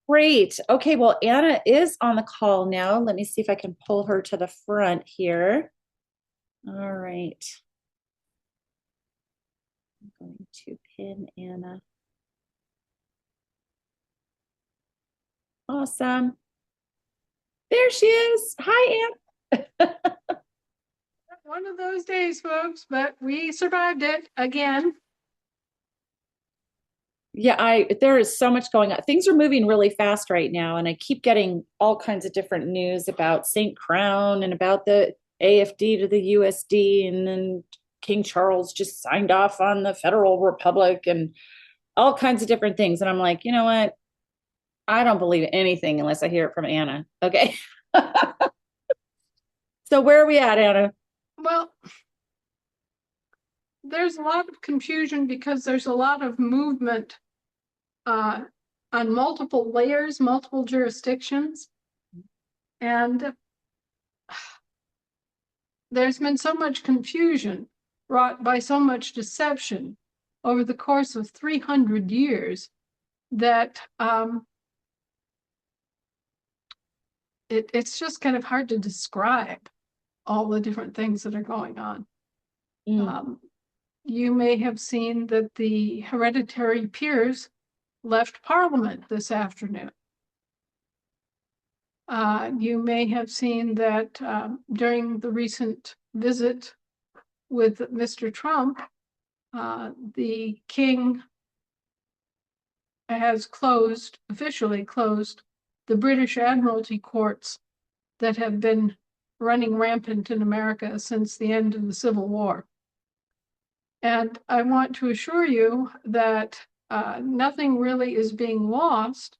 Great. Okay, well, Anna is on the call now. Let me see if I can pull her to the front here. All right. I'm going to pin Anna. Awesome. There she is. Hi, Anna. One of those days, folks, but we survived it again. Yeah, there is so much going on. Things are moving really fast right now, and I keep getting all kinds of different news about St. Crown and about the AFD to the USD, and then King Charles just signed off on the Federal Republic and all kinds of different things. And I'm like, you know what? I don't believe anything unless I hear it from Anna. Okay. So where are we at, Anna? Well, there's a lot of confusion because there's a lot of movement on multiple layers, multiple jurisdictions. And there's been so much confusion brought by so much deception over the course of 300 years that it's just kind of hard to describe all the different things that are going on. Mm. You may have seen that the hereditary peers left Parliament this afternoon. You may have seen that during the recent visit with Mr. Trump, the King has officially closed the British Admiralty courts that have been running rampant in America since the end of the Civil War. And I want to assure you that nothing really is being lost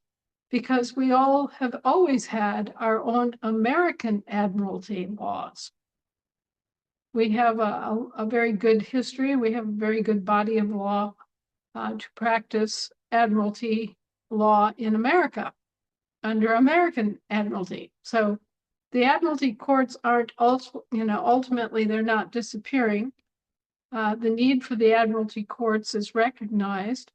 because we all have always had our own American admiralty laws. We have a very good history. We have a very good body of law to practice admiralty law in America under American admiralty. So the admiralty courts aren't also, ultimately they're not disappearing. The need for the admiralty courts is recognized,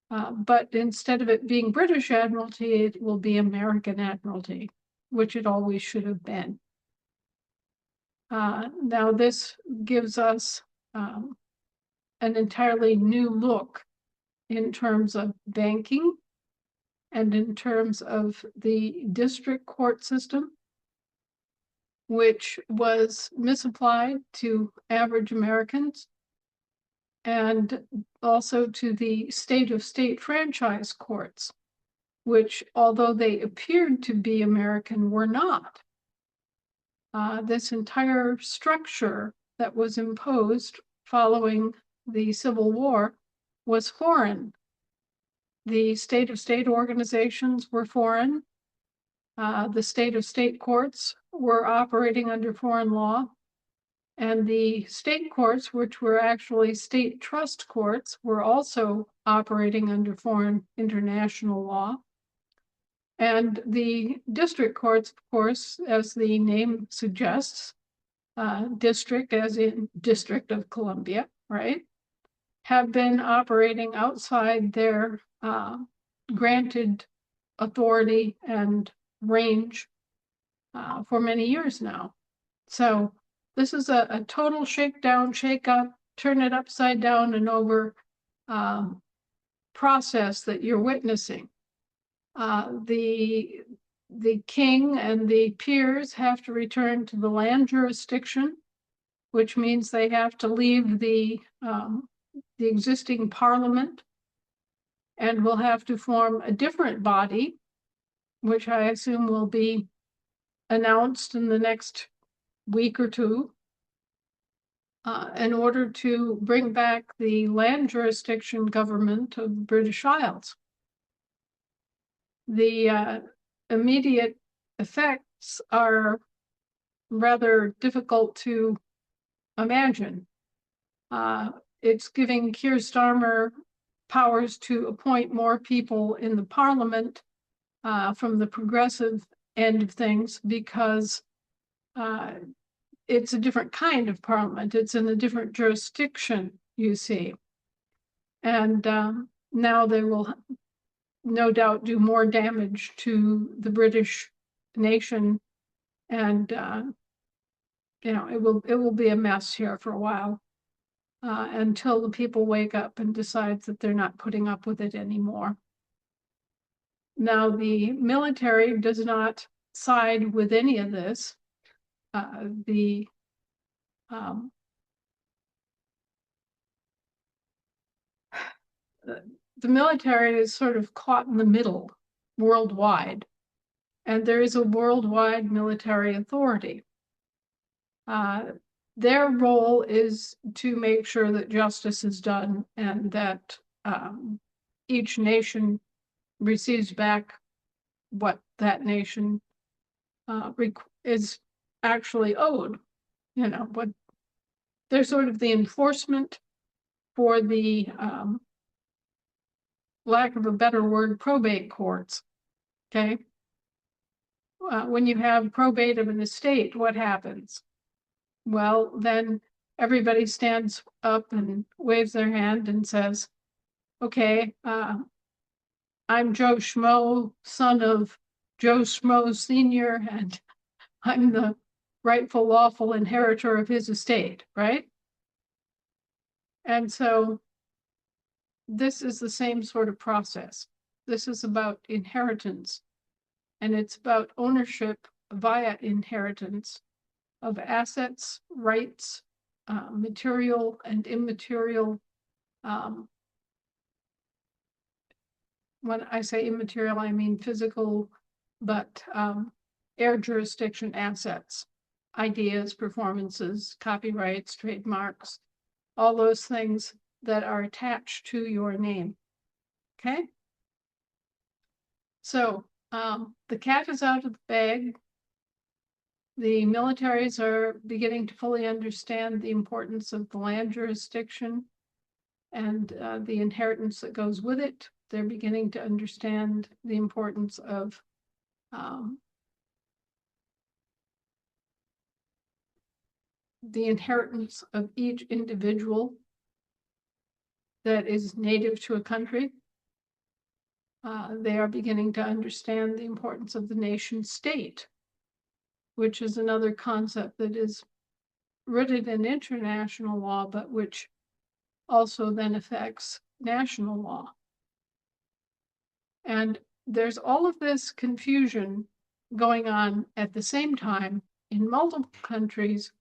but instead of it being British admiralty, it will be American admiralty, which it always should have been. Now this gives us an entirely new look in terms of banking and in terms of the district court system, which was misapplied to average Americans, and also to the state franchise courts, which, although they appeared to be American, were not. This entire structure that was imposed following the Civil War was foreign. The state organizations were foreign. The state courts were operating under foreign law. And the state courts, which were actually state trust courts, were also operating under foreign international law. And the district courts, of course, as the name suggests, district as in District of Columbia, right, have been operating outside their granted authority and range for many years now. So this is a total shakedown, shake up, turn it upside down and over process that you're witnessing. The king and the peers have to return to the land jurisdiction, which means they have to leave the existing parliament and will have to form a different body, which I assume will be announced in the next week or two, in order to bring back the land jurisdiction government of the British Isles. The immediate effects are rather difficult to imagine. It's giving Keir Starmer powers to appoint more people in the parliament from the progressive end of things because it's a different kind of parliament. It's in a different jurisdiction, you see. And now they will no doubt do more damage to the British nation. And, it will be a mess here for a while until the people wake up and decide that they're not putting up with it anymore. Now, the military does not side with any of this. The military is sort of caught in the middle worldwide, and there is a worldwide military authority. Their role is to make sure that justice is done and that each nation receives back what that nation is actually owed. What they're sort of the enforcement for the lack of a better word, probate courts. Okay. When you have probate of an estate, what happens? Well, then everybody stands up and waves their hand and says, okay, I'm Joe Schmo, son of Joe Schmo Sr., and I'm the rightful lawful inheritor of his estate, right? And so this is the same sort of process. This is about inheritance, and it's about ownership via inheritance of assets, rights, material and immaterial. When I say immaterial, I mean physical, but air jurisdiction assets, ideas, performances, copyrights, trademarks, all those things that are attached to your name. Okay? So the cat is out of the bag. The militaries are beginning to fully understand the importance of the land jurisdiction and the inheritance that goes with it. They're beginning to understand the importance of the inheritance of each individual that is native to a country. They are beginning to understand the importance of the nation state, which is another concept that is rooted in international law, but which also then affects national law. And there's all of this confusion going on at the same time in multiple countries,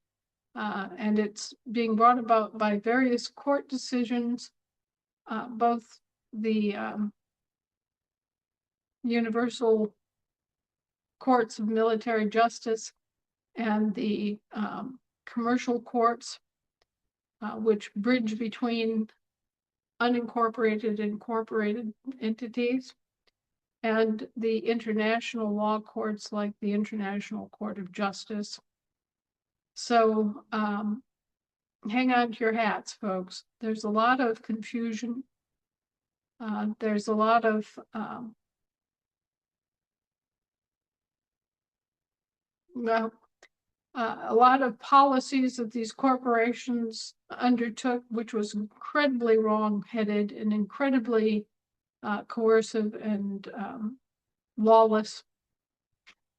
and it's being brought about by various court decisions, both the universal courts of military justice and the commercial courts, which bridge between unincorporated and incorporated entities, and the international law courts like the International Court of Justice. So hang on to your hats, folks. There's a lot of confusion. There's a lot of a lot of policies that these corporations undertook, which was incredibly wrong-headed and incredibly coercive and lawless.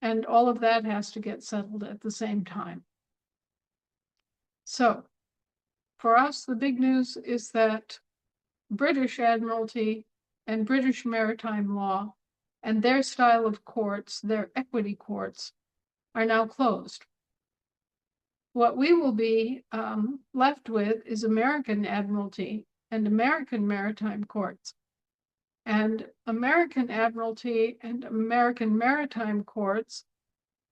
And all of that has to get settled at the same time. So for us, the big news is that British admiralty and British maritime law and their style of courts, their equity courts, are now closed. What we will be left with is American admiralty and American maritime courts. And American admiralty and American maritime courts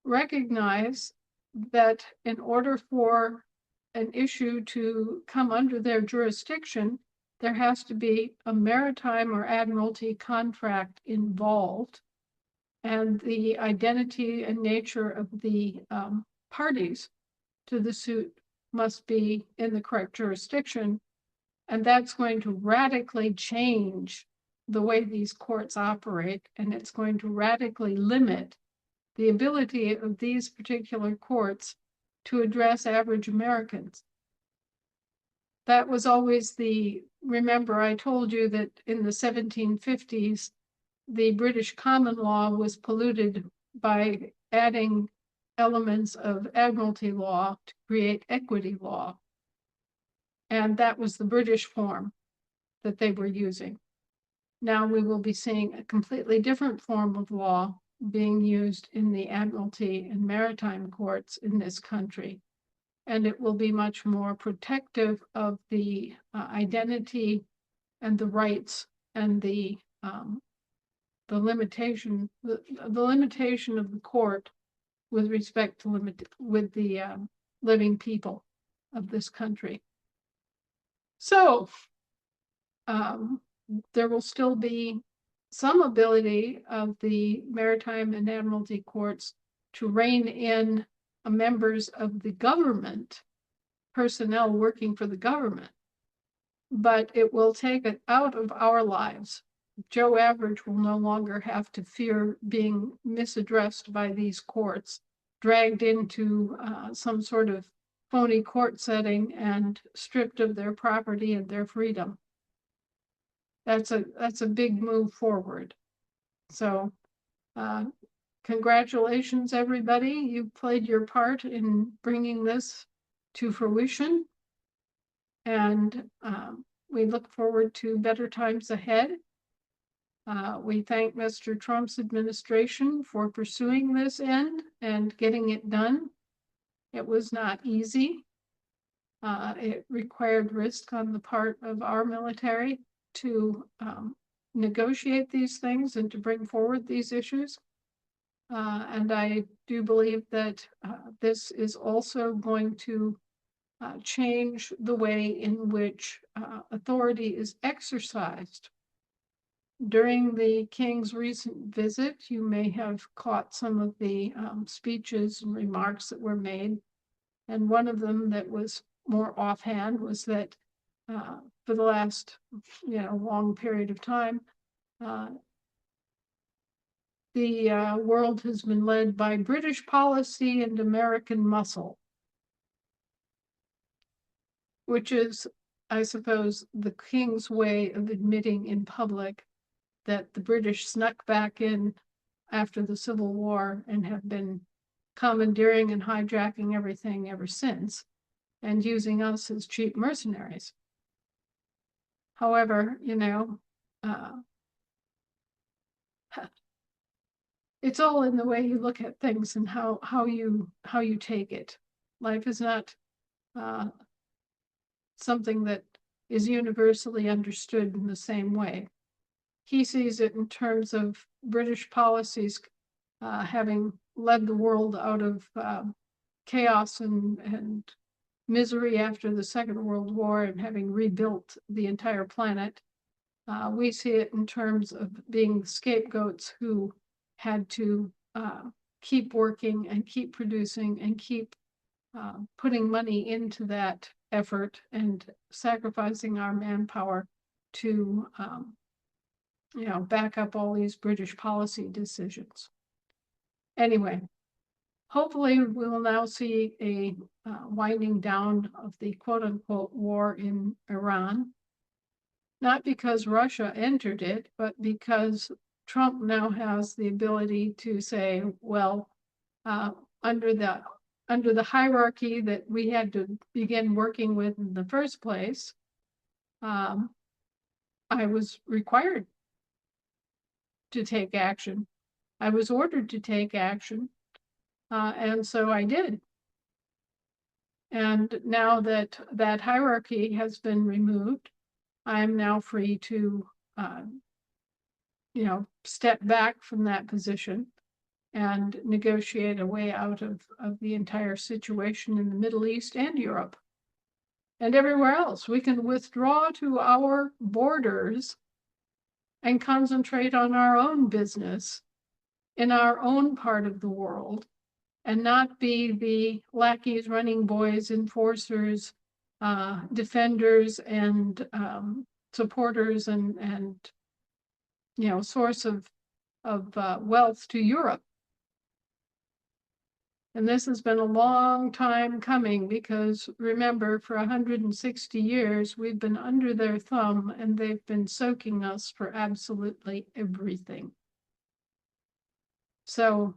recognize that in order for an issue to come under their jurisdiction, there has to be a maritime or admiralty contract involved, and the identity and nature of the parties to the suit must be in the correct jurisdiction. And that's going to radically change the way these courts operate, and it's going to radically limit the ability of these particular courts to address average Americans. That was always remember I told you that in the 1750s, the British common law was polluted by adding elements of admiralty law to create equity law. And that was the British form that they were using. Now we will be seeing a completely different form of law being used in the admiralty and maritime courts in this country. And it will be much more protective of the identity and the rights and the limitation of the court with respect to the living people of this country. So there will still be some ability of the maritime and admiralty courts to rein in members of the government, personnel working for the government, but it will take it out of our lives. Joe Average will no longer have to fear being misaddressed by these courts, dragged into some sort of phony court setting and stripped of their property and their freedom. That's a big move forward. So congratulations, everybody. You've played your part in bringing this to fruition. And we look forward to better times ahead. We thank Mr. Trump's administration for pursuing this end and getting it done. It was not easy. It required risk on the part of our military to negotiate these things and to bring forward these issues. And I do believe that this is also going to change the way in which authority is exercised. During the King's recent visit, you may have caught some of the speeches and remarks that were made. And one of them that was more offhand was that for the last, long period of time, the world has been led by British policy and American muscle, which is, I suppose, the King's way of admitting in public that the British snuck back in after the Civil War and have been commandeering and hijacking everything ever since and using us as cheap mercenaries. However, it's all in the way you look at things and how you take it. Life is not something that is universally understood in the same way. He sees it in terms of British policies having led the world out of chaos and misery after the Second World War and having rebuilt the entire planet. We see it in terms of being scapegoats who had to keep working and keep producing and keep putting money into that effort and sacrificing our manpower to back up all these British policy decisions. Anyway, hopefully we will now see a winding down of the quote-unquote war in Iran, not because Russia entered it, but because Trump now has the ability to say, well, under the hierarchy that we had to begin working with in the first place, I was required to take action. I was ordered to take action, and so I did. And now that that hierarchy has been removed, I am now free to, step back from that position and negotiate a way out of the entire situation in the Middle East and Europe and everywhere else. We can withdraw to our borders and concentrate on our own business in our own part of the world and not be the lackeys, running boys, enforcers, defenders, and supporters and source of wealth to Europe. And this has been a long time coming because remember, for 160 years, we've been under their thumb and they've been soaking us for absolutely everything. So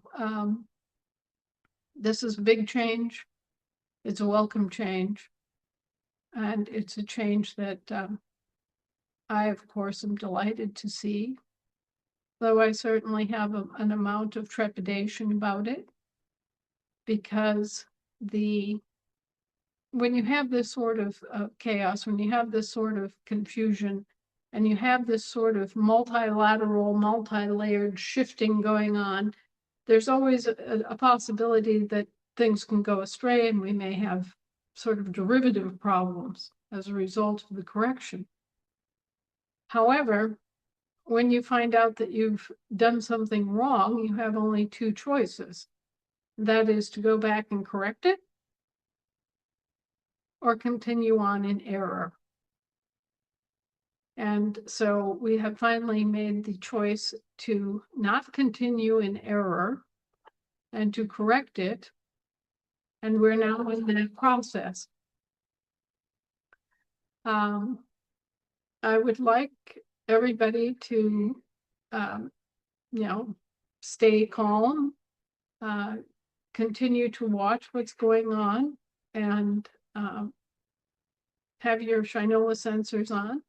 this is a big change. It's a welcome change. And it's a change that I, of course, am delighted to see, though I certainly have an amount of trepidation about it, because when you have this sort of chaos, when you have this sort of confusion, and you have this sort of multilateral, multi-layered shifting going on, there's always a possibility that things can go astray, and we may have sort of derivative problems as a result of the correction. However, when you find out that you've done something wrong, you have only two choices. That is to go back and correct it, or continue on in error. And so we have finally made the choice to not continue in error and to correct it. And we're now in that process. I would like everybody to, stay calm, continue to watch what's going on, and have your Shinola sensors on.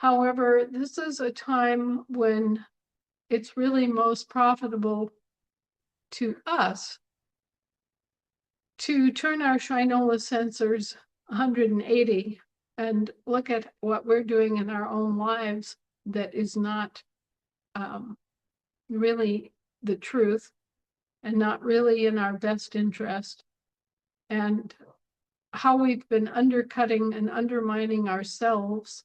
However, this is a time when it's really most profitable to us to turn our Shinola sensors 180 and look at what we're doing in our own lives that is not really the truth and not really in our best interest, and how we've been undercutting and undermining ourselves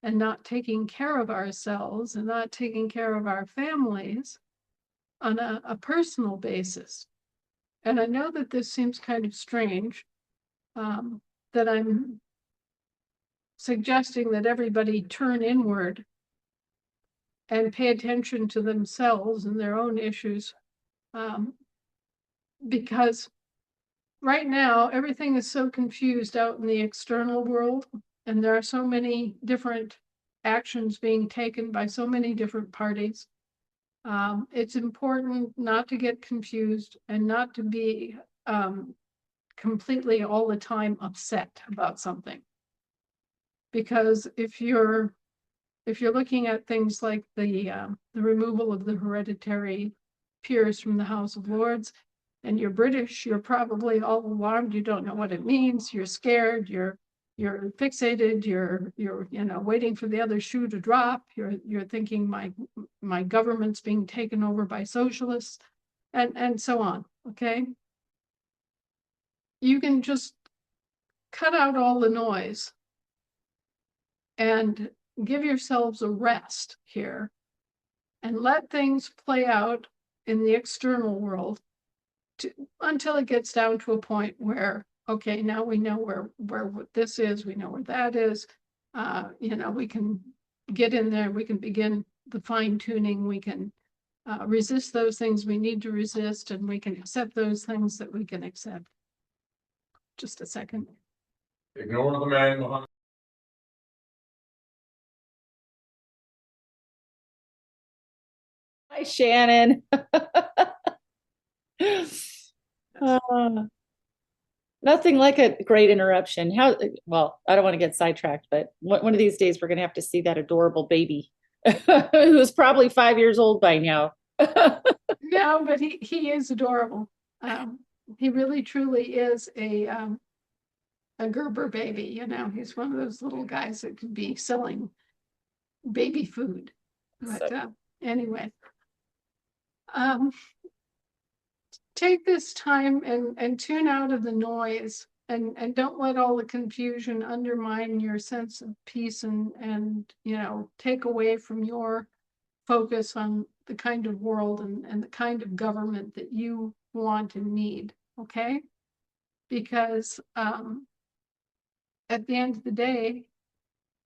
and not taking care of ourselves and not taking care of our families on a personal basis. And I know that this seems kind of strange, that I'm suggesting that everybody turn inward and pay attention to themselves and their own issues, because right now everything is so confused out in the external world, and there are so many different actions being taken by so many different parties. It's important not to get confused and not to be completely all the time upset about something. Because if you're looking at things like the removal of the hereditary peers from the House of Lords, and you're British, you're probably all alarmed. You don't know what it means. You're scared. You're fixated. You're waiting for the other shoe to drop. You're thinking my government's being taken over by socialists, and so on. Okay, you can just cut out all the noise and give yourselves a rest here and let things play out in the external world until it gets down to a point where, okay, now we know where this is, we know where that is. We can get in there, we can begin the fine tuning, we can resist those things we need to resist, and we can accept those things that we can accept. Just a second. Ignore the man behind. Hi, Shannon. Nothing like a great interruption. Well, I don't want to get sidetracked, but one of these days we're going to have to see that adorable baby who's probably 5 years old by now. No, but he is adorable. He really truly is a Gerber baby. He's one of those little guys that could be selling baby food. But anyway, take this time and tune out of the noise, and don't let all the confusion undermine your sense of peace and take away from your focus on the kind of world and the kind of government that you want and need. Okay, because at the end of the day,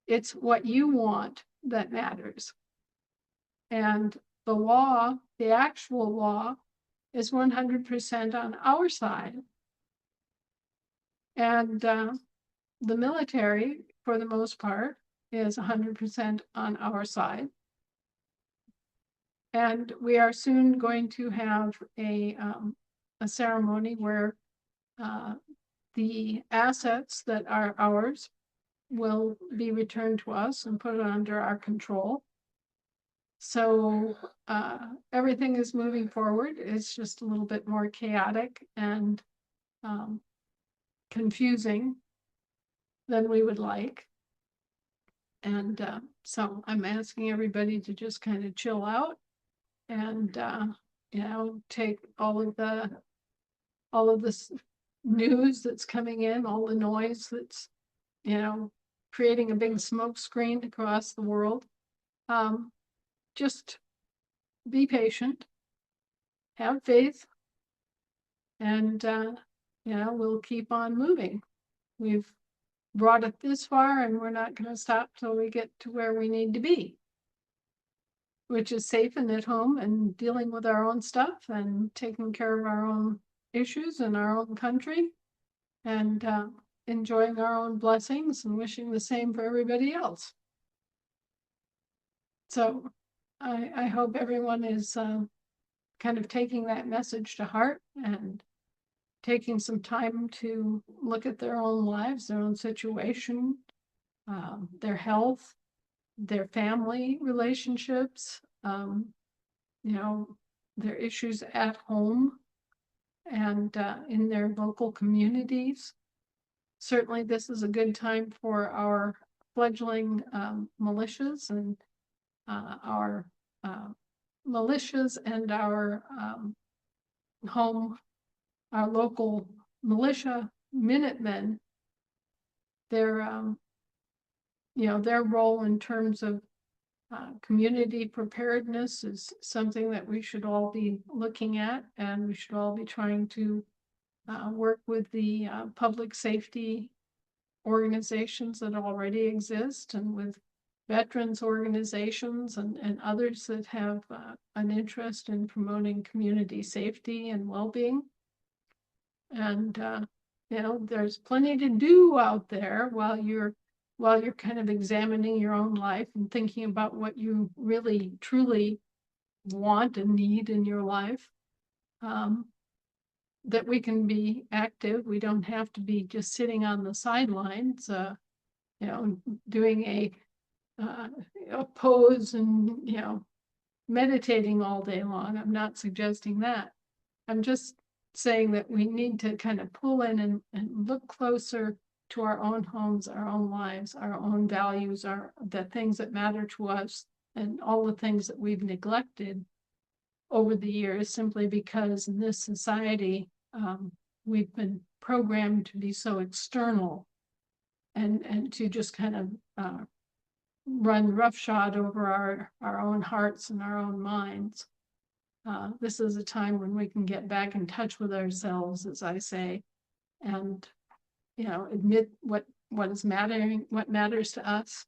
it's what you want that matters. And the law, the actual law, is 100% on our side. And the military, for the most part, is 100% on our side. And we are soon going to have a ceremony where the assets that are ours will be returned to us and put under our control. So everything is moving forward. It's just a little bit more chaotic and confusing than we would like. And so I'm asking everybody to just kind of chill out and take all of this news that's coming in, all the noise that's creating a big smoke screen across the world. Just be patient, have faith, and we'll keep on moving. We've brought it this far, and we're not going to stop till we get to where we need to be, which is safe and at home and dealing with our own stuff and taking care of our own issues in our own country and enjoying our own blessings and wishing the same for everybody else. So I hope everyone is kind of taking that message to heart and taking some time to look at their own lives, their own situation, their health, their family relationships, their issues at home and in their local communities. Certainly, this is a good time for our fledgling militias and our our local militia Minutemen. Their role in terms of community preparedness is something that we should all be looking at, and we should all be trying to work with the public safety organizations that already exist and with veterans organizations and others that have an interest in promoting community safety and well-being. And there's plenty to do out there while you're kind of examining your own life and thinking about what you really truly want and need in your life. That we can be active. We don't have to be just sitting on the sidelines, doing a pose and meditating all day long. I'm not suggesting that. I'm just saying that we need to kind of pull in and look closer to our own homes, our own lives, our own values, the things that matter to us, and all the things that we've neglected over the years simply because in this society we've been programmed to be so external and to just kind of run roughshod over our own hearts and our own minds. This is a time when we can get back in touch with ourselves, as I say, and admit what is mattering, what matters to us.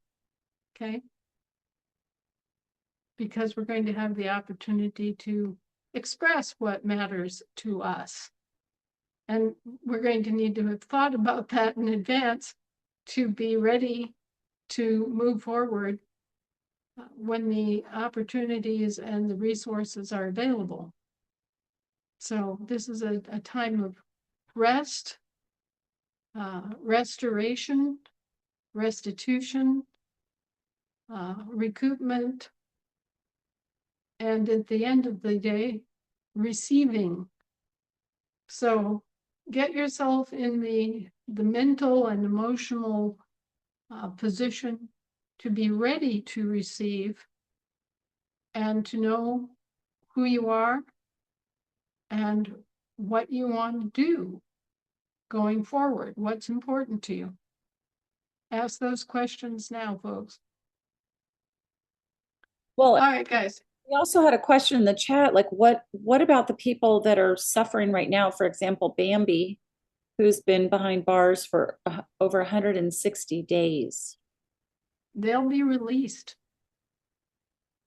Okay. Because we're going to have the opportunity to express what matters to us. And we're going to need to have thought about that in advance to be ready to move forward when the opportunities and the resources are available. So this is a time of rest, restoration, restitution, recoupment, and at the end of the day, receiving. So get yourself in the mental and emotional position to be ready to receive and to know who you are and what you want to do going forward, what's important to you. Ask those questions now, folks. Well, all right, guys. We also had a question in the chat, like what about the people that are suffering right now? For example, Bambi, who's been behind bars for over 160 days. They'll be released.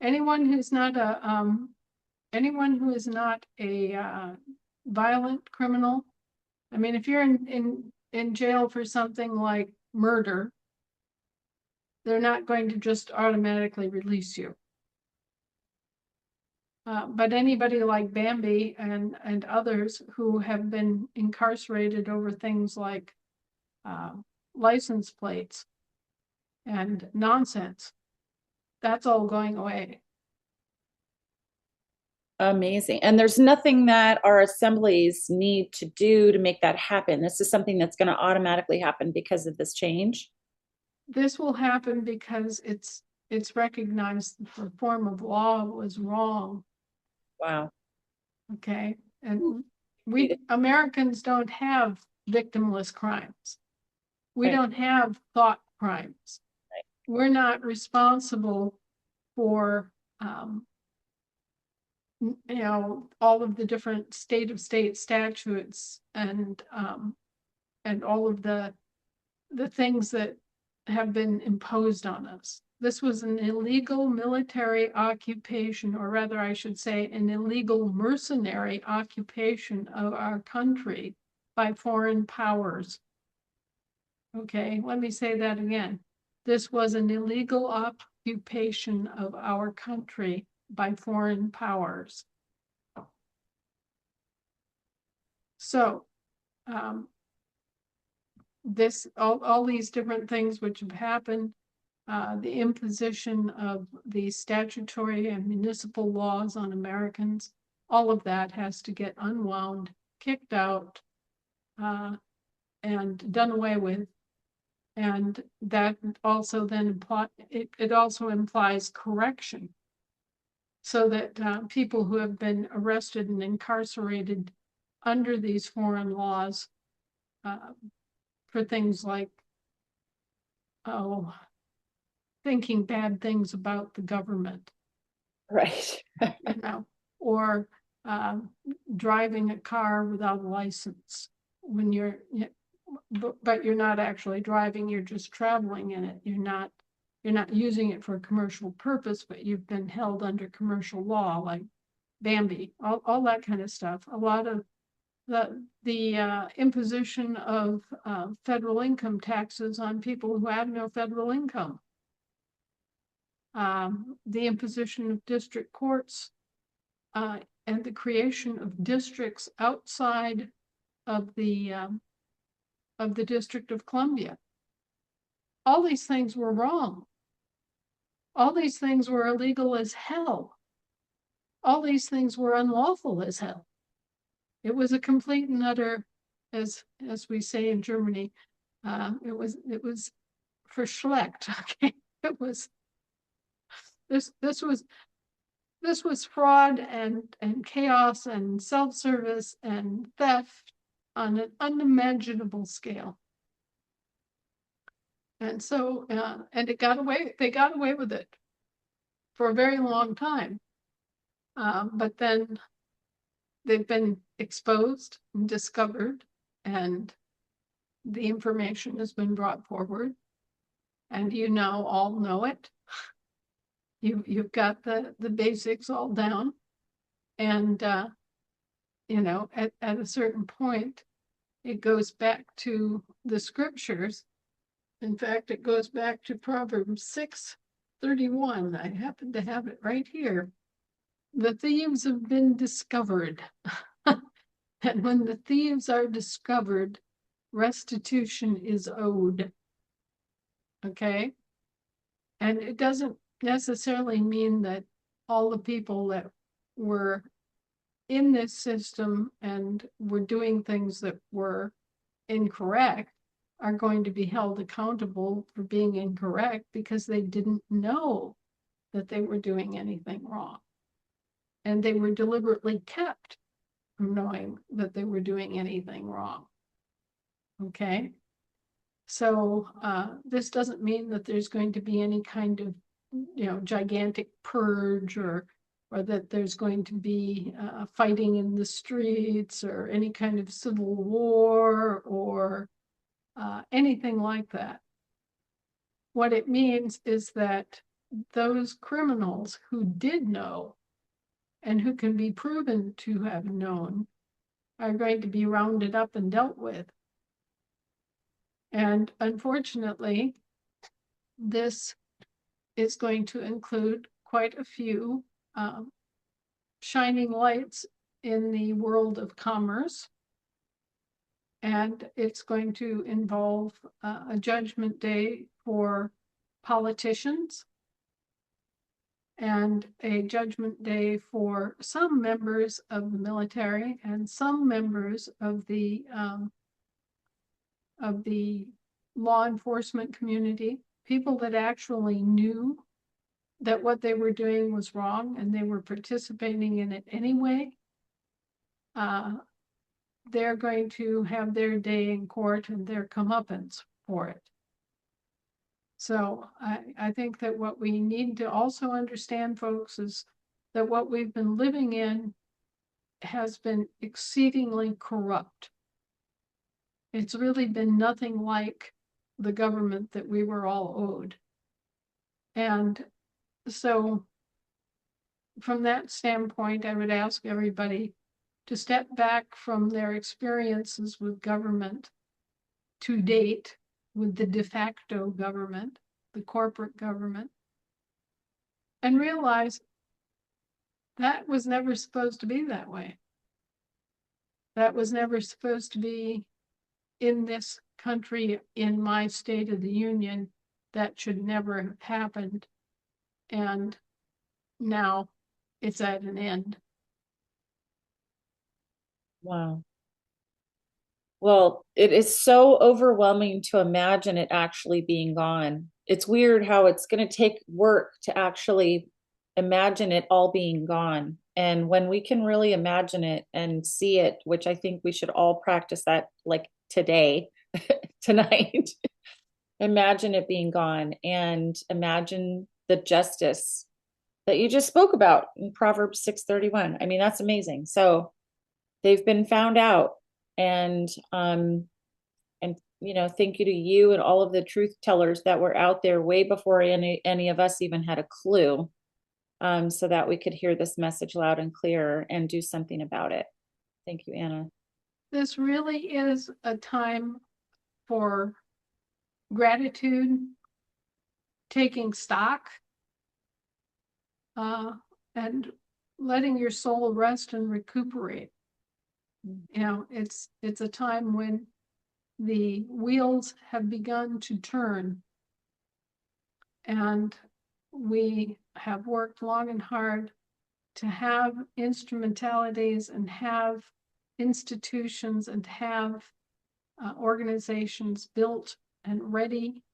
Anyone who is not a violent criminal. I mean, if you're in jail for something like murder, they're not going to just automatically release you. But anybody like Bambi and others who have been incarcerated over things like license plates and nonsense, that's all going away. Amazing. And there's nothing that our assemblies need to do to make that happen. This is something that's going to automatically happen because of this change. This will happen because it's recognized the form of law was wrong. Wow. Okay. And we Americans don't have victimless crimes. We Right. don't have thought crimes. Right. We're not responsible for all of the different state statutes and all of the things that have been imposed on us. This was an illegal military occupation, or rather, I should say, an illegal mercenary occupation of our country by foreign powers. Okay, let me say that again. This was an illegal occupation of our country by foreign powers. So, all these different things which have happened, the imposition of the statutory and municipal laws on Americans, all of that has to get unwound, kicked out, and done away with. And that also then it also implies correction, so that people who have been arrested and incarcerated under these foreign laws for things like, thinking bad things about the government, Right. or driving a car without a license when but you're not actually driving, you're just traveling in it. You're not using it for a commercial purpose, but you've been held under commercial law, like Bambi, all that kind of stuff. A lot of the imposition of federal income taxes on people who have no federal income. The imposition of district courts and the creation of districts outside of the District of Columbia. All these things were wrong. All these things were illegal as hell. All these things were unlawful as hell. It was a complete and utter, as we say in Germany, it was verschleckt. Okay, it was this was fraud and chaos and self-service and theft on an unimaginable scale. And so, and they got away with it for a very long time. But then they've been exposed and discovered, and the information has been brought forward, and all know it. You've got the basics all down, and at a certain point, it goes back to the scriptures. In fact, it goes back to Proverbs 6:31. I happen to have it right here. The thieves have been discovered. And when the thieves are discovered, restitution is owed. Okay? And it doesn't necessarily mean that all the people that were in this system and were doing things that were incorrect are going to be held accountable for being incorrect because they didn't know that they were doing anything wrong. And they were deliberately kept from knowing that they were doing anything wrong. Okay? So this doesn't mean that there's going to be any kind of gigantic purge, or that there's going to be fighting in the streets, or any kind of civil war, or anything like that. What it means is that those criminals who did know and who can be proven to have known are going to be rounded up and dealt with. And unfortunately, this is going to include quite a few shining lights in the world of commerce. And it's going to involve a judgment day for politicians and a judgment day for some members of the military and some members of the law enforcement community, people that actually knew that what they were doing was wrong and they were participating in it anyway. They're going to have their day in court and their comeuppance for it. So I think that what we need to also understand, folks, is that what we've been living in has been exceedingly corrupt. It's really been nothing like the government that we were all owed. And so from that standpoint, I would ask everybody to step back from their experiences with government to date, with the de facto government, the corporate government, and realize that was never supposed to be that way. That was never supposed to be in this country, in my State of the Union. That should never have happened. And now it's at an end. Wow. Well, it is so overwhelming to imagine it actually being gone. It's weird how it's going to take work to actually imagine it all being gone. And when we can really imagine it and see it, which I think we should all practice that like today, tonight, imagine it being gone and imagine the justice that you just spoke about in Proverbs 6:31. I mean, that's amazing. So they've been found out. And thank you to you and all of the truth tellers that were out there way before any of us even had a clue, so that we could hear this message loud and clear and do something about it. Thank you, Anna. This really is a time for gratitude, taking stock, and letting your soul rest and recuperate. You know, it's a time when the wheels have begun to turn, and we have worked long and hard to have instrumentalities and have institutions and have organizations built and ready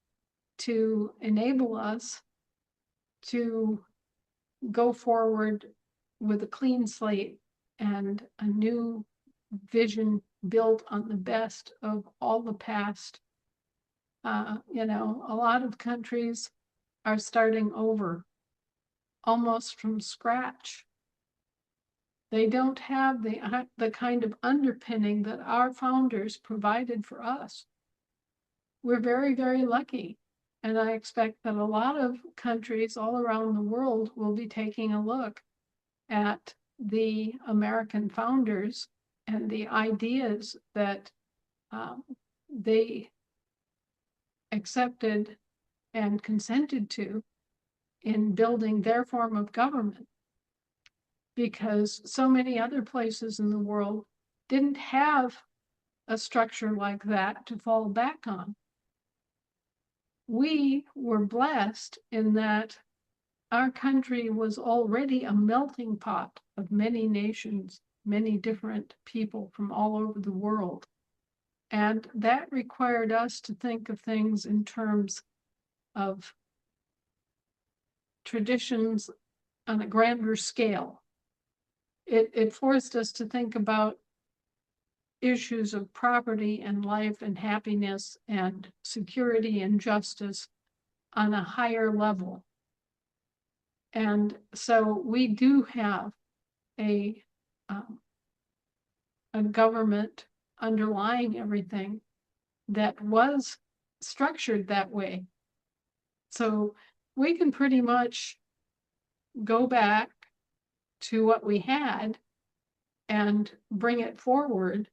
to enable us to go forward with a clean slate and a new vision built on the best of all the past. A lot of countries are starting over almost from scratch. They don't have the kind of underpinning that our founders provided for us. We're very, very lucky. And I expect that a lot of countries all around the world will be taking a look at the American founders and the ideas that they accepted and consented to in building their form of government, because so many other places in the world didn't have a structure like that to fall back on. We were blessed in that our country was already a melting pot of many nations, many different people from all over the world. And that required us to think of things in terms of traditions on a grander scale. It forced us to think about issues of property and life and happiness and security and justice on a higher level. And so we do have a government underlying everything that was structured that way. So we can pretty much go back to what we had and bring it forward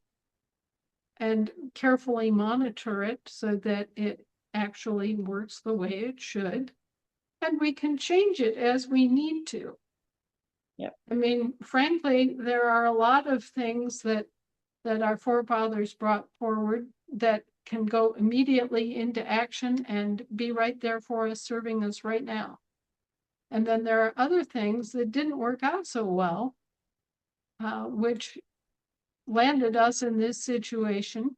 and carefully monitor it so that it actually works the way it should. And we can change it as we need to. I mean, frankly, there are a lot of things that our forefathers brought forward that can go immediately into action and be right there for us, serving us right now. And then there are other things that didn't work out so well, which landed us in this situation.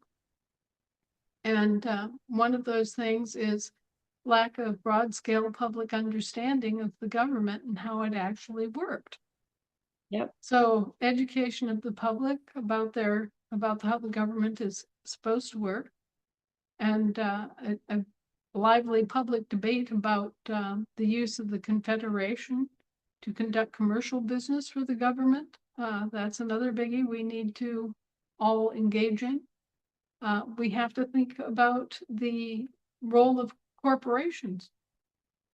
And one of those things is lack of broad-scale public understanding of the government and how it actually worked. Yep. So education of the public about how the government is supposed to work, and a lively public debate about the use of the Confederation to conduct commercial business for the government. That's another biggie we need to all engage in. We have to think about the role of corporations.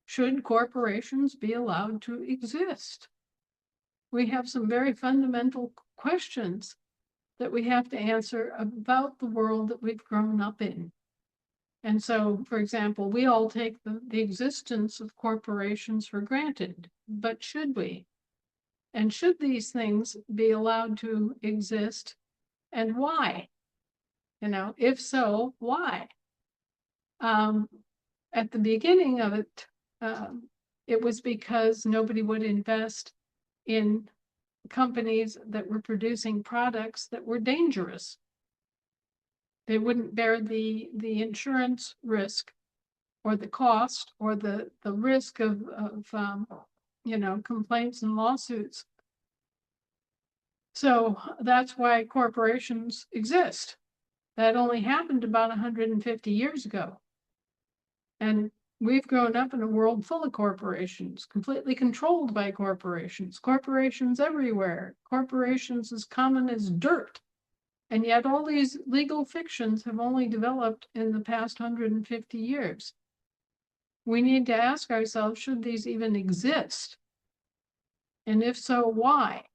Should corporations be allowed to exist? We have some very fundamental questions that we have to answer about the world that we've grown up in. And so, for example, we all take the existence of corporations for granted, but should we? And should these things be allowed to exist, and why? You know, if so, why? At the beginning of it, it was because nobody would invest in companies that were producing products that were dangerous. They wouldn't bear the insurance risk or the cost or the risk of complaints and lawsuits. So that's why corporations exist. That only happened about 150 years ago. And we've grown up in a world full of corporations, completely controlled by corporations, corporations everywhere, corporations as common as dirt. And yet all these legal fictions have only developed in the past 150 years. We need to ask ourselves, should these even exist? And if so, why?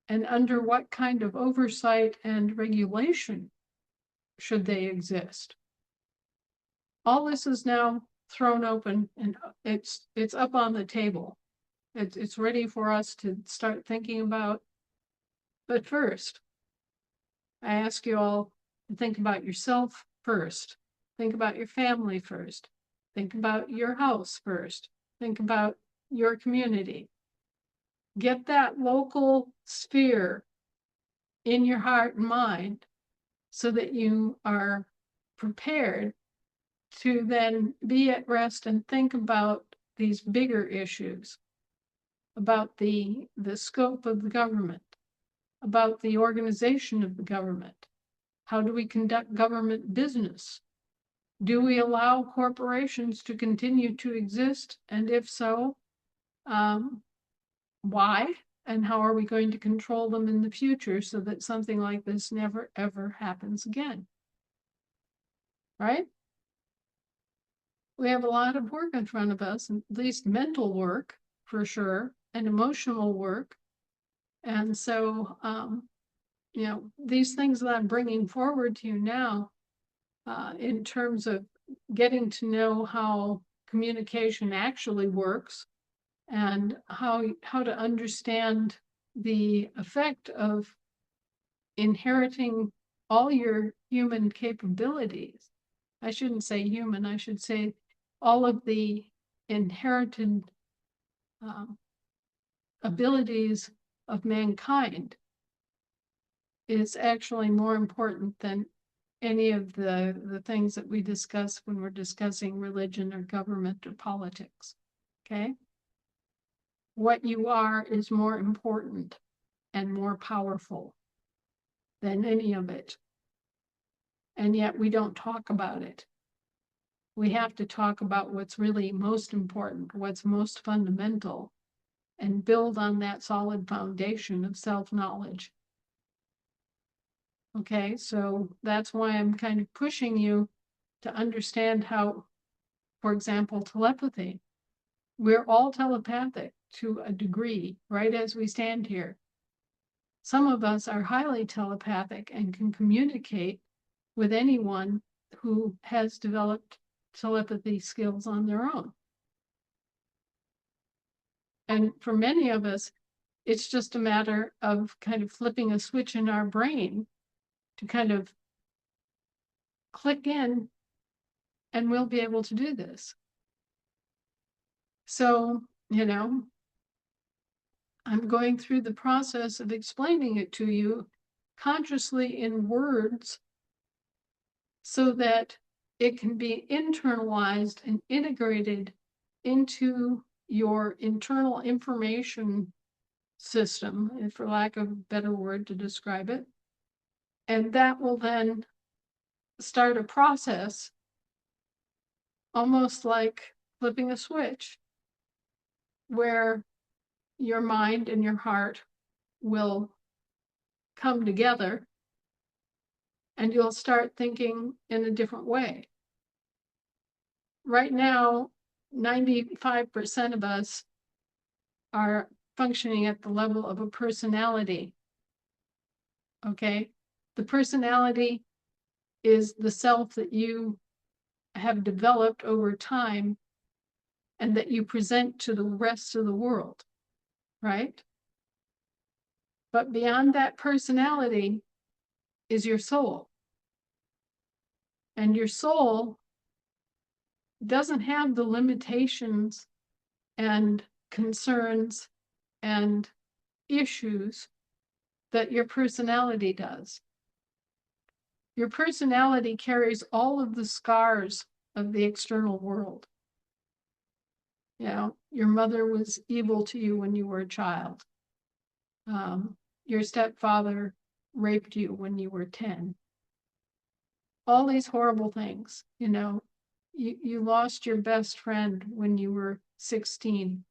And under what kind of oversight and regulation should they exist? All this is now thrown open, and it's up on the table. It's ready for us to start thinking about. But first, I ask you all to think about yourself first. Think about your family first. Think about your house first. Think about your community. Get that local sphere in your heart and mind so that you are prepared to then be at rest and think about these bigger issues, about the scope of the government, about the organization of the government. How do we conduct government business? Do we allow corporations to continue to exist? And if so, why? And how are we going to control them in the future so that something like this never, ever happens again? Right? We have a lot of work in front of us, at least mental work for sure, and emotional work. And so, these things that I'm bringing forward to you now, in terms of getting to know how communication actually works and how to understand the effect of inheriting all your human capabilities. I shouldn't say human, I should say all of the inherited abilities of mankind is actually more important than any of the things that we discuss when we're discussing religion or government or politics. Okay? What you are is more important and more powerful than any of it. And yet we don't talk about it. We have to talk about what's really most important, what's most fundamental, and build on that solid foundation of self-knowledge. Okay, so that's why I'm kind of pushing you to understand how, for example, telepathy. We're all telepathic to a degree, right as we stand here. Some of us are highly telepathic and can communicate with anyone who has developed telepathy skills on their own. And for many of us, It's just a matter of kind of flipping a switch in our brain to kind of click in, and we'll be able to do this. So, I'm going through the process of explaining it to you consciously in words so that it can be internalized and integrated into your internal information system, and for lack of a better word to describe it. And that will then start a process almost like flipping a switch where your mind and your heart will come together and you'll start thinking in a different way. Right now, 95% of us are functioning at the level of a personality. Okay? The personality is the self that you have developed over time and that you present to the rest of the world, right? But beyond that personality is your soul. And your soul doesn't have the limitations and concerns and issues that your personality does. Your personality carries all of the scars of the external world. Your mother was evil to you when you were a child. Your stepfather raped you when you were 10. All these horrible things, you lost your best friend when you were 16.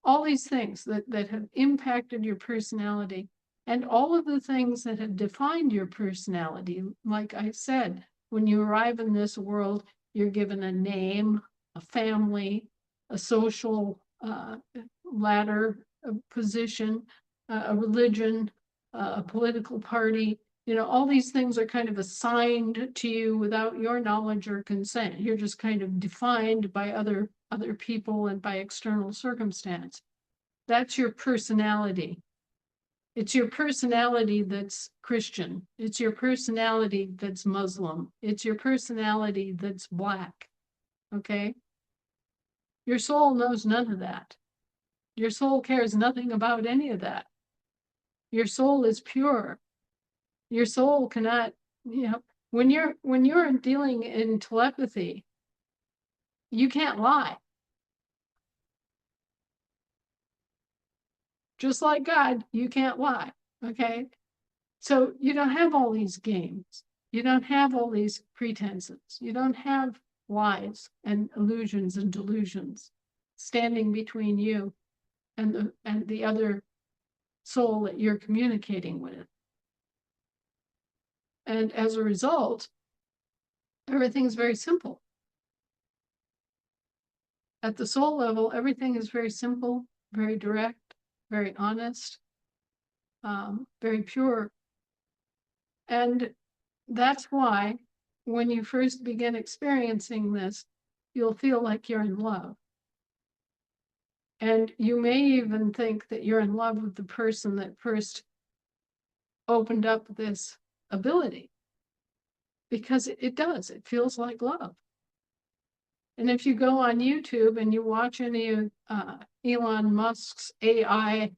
All these things that have impacted your personality, and all of the things that have defined your personality. Like I said, when you arrive in this world, you're given a name, a family, a social ladder, a position, a religion, a political party. All these things are kind of assigned to you without your knowledge or consent. You're just kind of defined by other people and by external circumstance. That's your personality. It's your personality that's Christian. It's your personality that's Muslim. It's your personality that's Black. Okay? Your soul knows none of that. Your soul cares nothing about any of that. Your soul is pure. Your soul cannot, when you're dealing in telepathy, you can't lie. Just like God, you can't lie. Okay? So you don't have all these games. You don't have all these pretenses. You don't have lies and illusions and delusions standing between you and the other soul that you're communicating with. And as a result, everything's very simple. At the soul level, everything is very simple, very direct, very honest, very pure. And that's why when you first begin experiencing this, you'll feel like you're in love. And you may even think that you're in love with the person that first opened up this ability, because it does. It feels like love. And if you go on YouTube and you watch any of Elon Musk's AI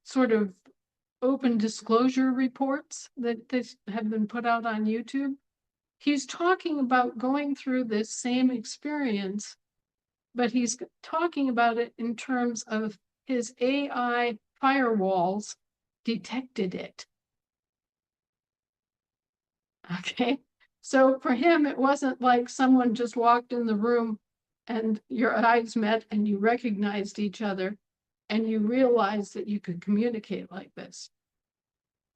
sort of open disclosure reports that have been put out on YouTube, he's talking about going through this same experience, but he's talking about it in terms of his AI firewalls detected it. Okay. So for him, it wasn't like someone just walked in the room and your eyes met and you recognized each other and you realized that you could communicate like this.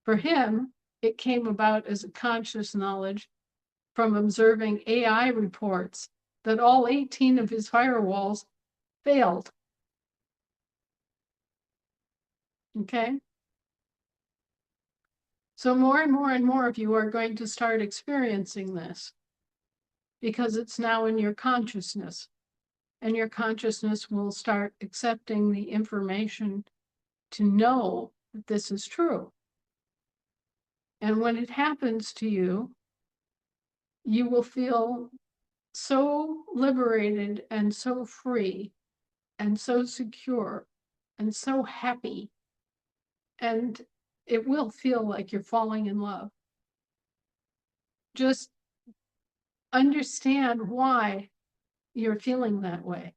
For him, it came about as a conscious knowledge from observing AI reports that all 18 of his firewalls failed. Okay? So more and more and more of you are going to start experiencing this because it's now in your consciousness. and your consciousness will start accepting the information to know that this is true. And when it happens to you, you will feel so liberated and so free and so secure and so happy. And it will feel like you're falling in love. Just understand why you're feeling that way.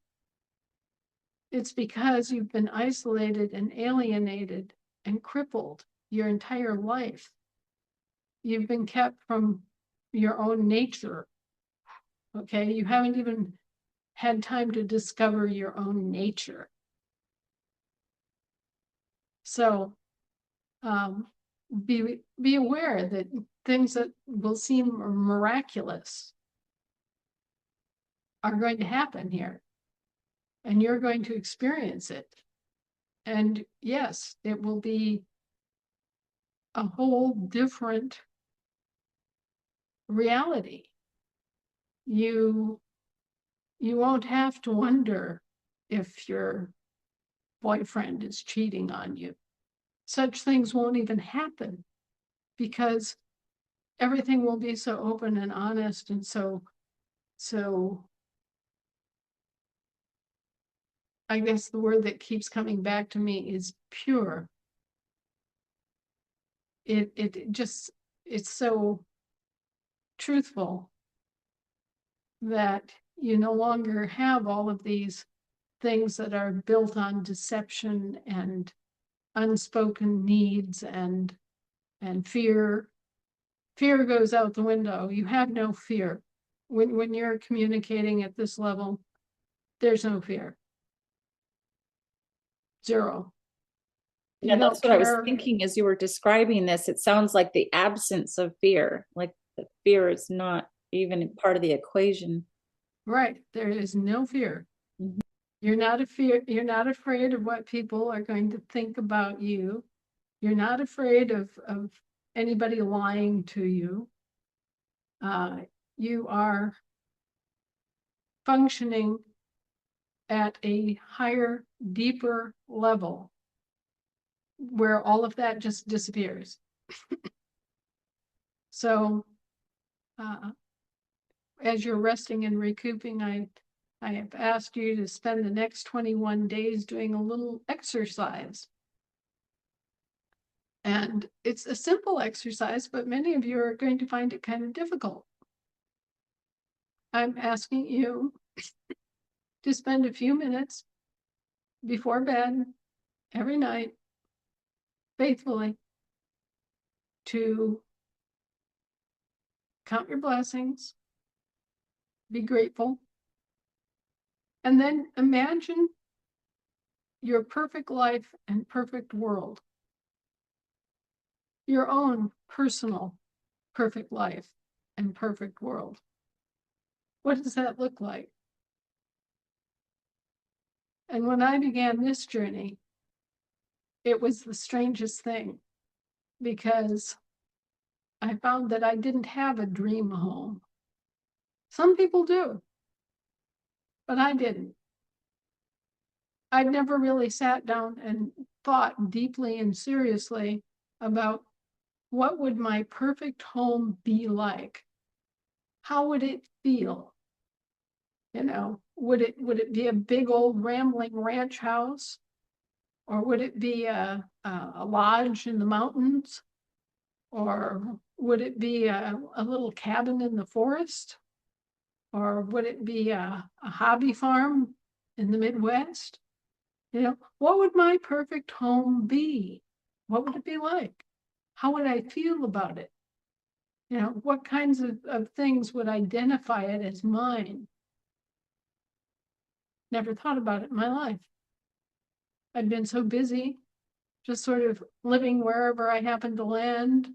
It's because you've been isolated and alienated and crippled your entire life. You've been kept from your own nature. Okay, you haven't even had time to discover your own nature. So be aware that things that will seem miraculous are going to happen here, and you're going to experience it. And yes, it will be a whole different reality. You won't have to wonder if your boyfriend is cheating on you. Such things won't even happen because everything will be so open and honest and so I guess the word that keeps coming back to me is pure. It's so truthful that you no longer have all of these things that are built on deception and unspoken needs and fear. Fear goes out the window. You have no fear. When you're communicating at this level, there's no fear. Zero. Yeah, You that's don't what I was care. thinking as you were describing this. It sounds like the absence of fear, like the fear is not even part of the equation. Right. There is no fear. Mhm. You're not afraid of what people are going to think about you. You're not afraid of anybody lying to you. You are functioning at a higher, deeper level where all of that just disappears. So as you're resting and recouping, I have asked you to spend the next 21 days doing a little exercise. And it's a simple exercise, but many of you are going to find it kind of difficult. I'm asking you to spend a few minutes before bed every night, faithfully, to count your blessings, be grateful, and then imagine your perfect life and perfect world, your own personal perfect life and perfect world. What does that look like? And when I began this journey, it was the strangest thing because I found that I didn't have a dream home. Some people do, but I didn't. I'd never really sat down and thought deeply and seriously about what would my perfect home be like? How would it feel? You know, would it be a big old rambling ranch house? Or would it be a lodge in the mountains? Or would it be a little cabin in the forest? Or would it be a hobby farm in the Midwest? You know, what would my perfect home be? What would it be like? How would I feel about it? You know, what kinds of things would identify it as mine? Never thought about it in my life. I'd been so busy, just sort of living wherever I happened to land.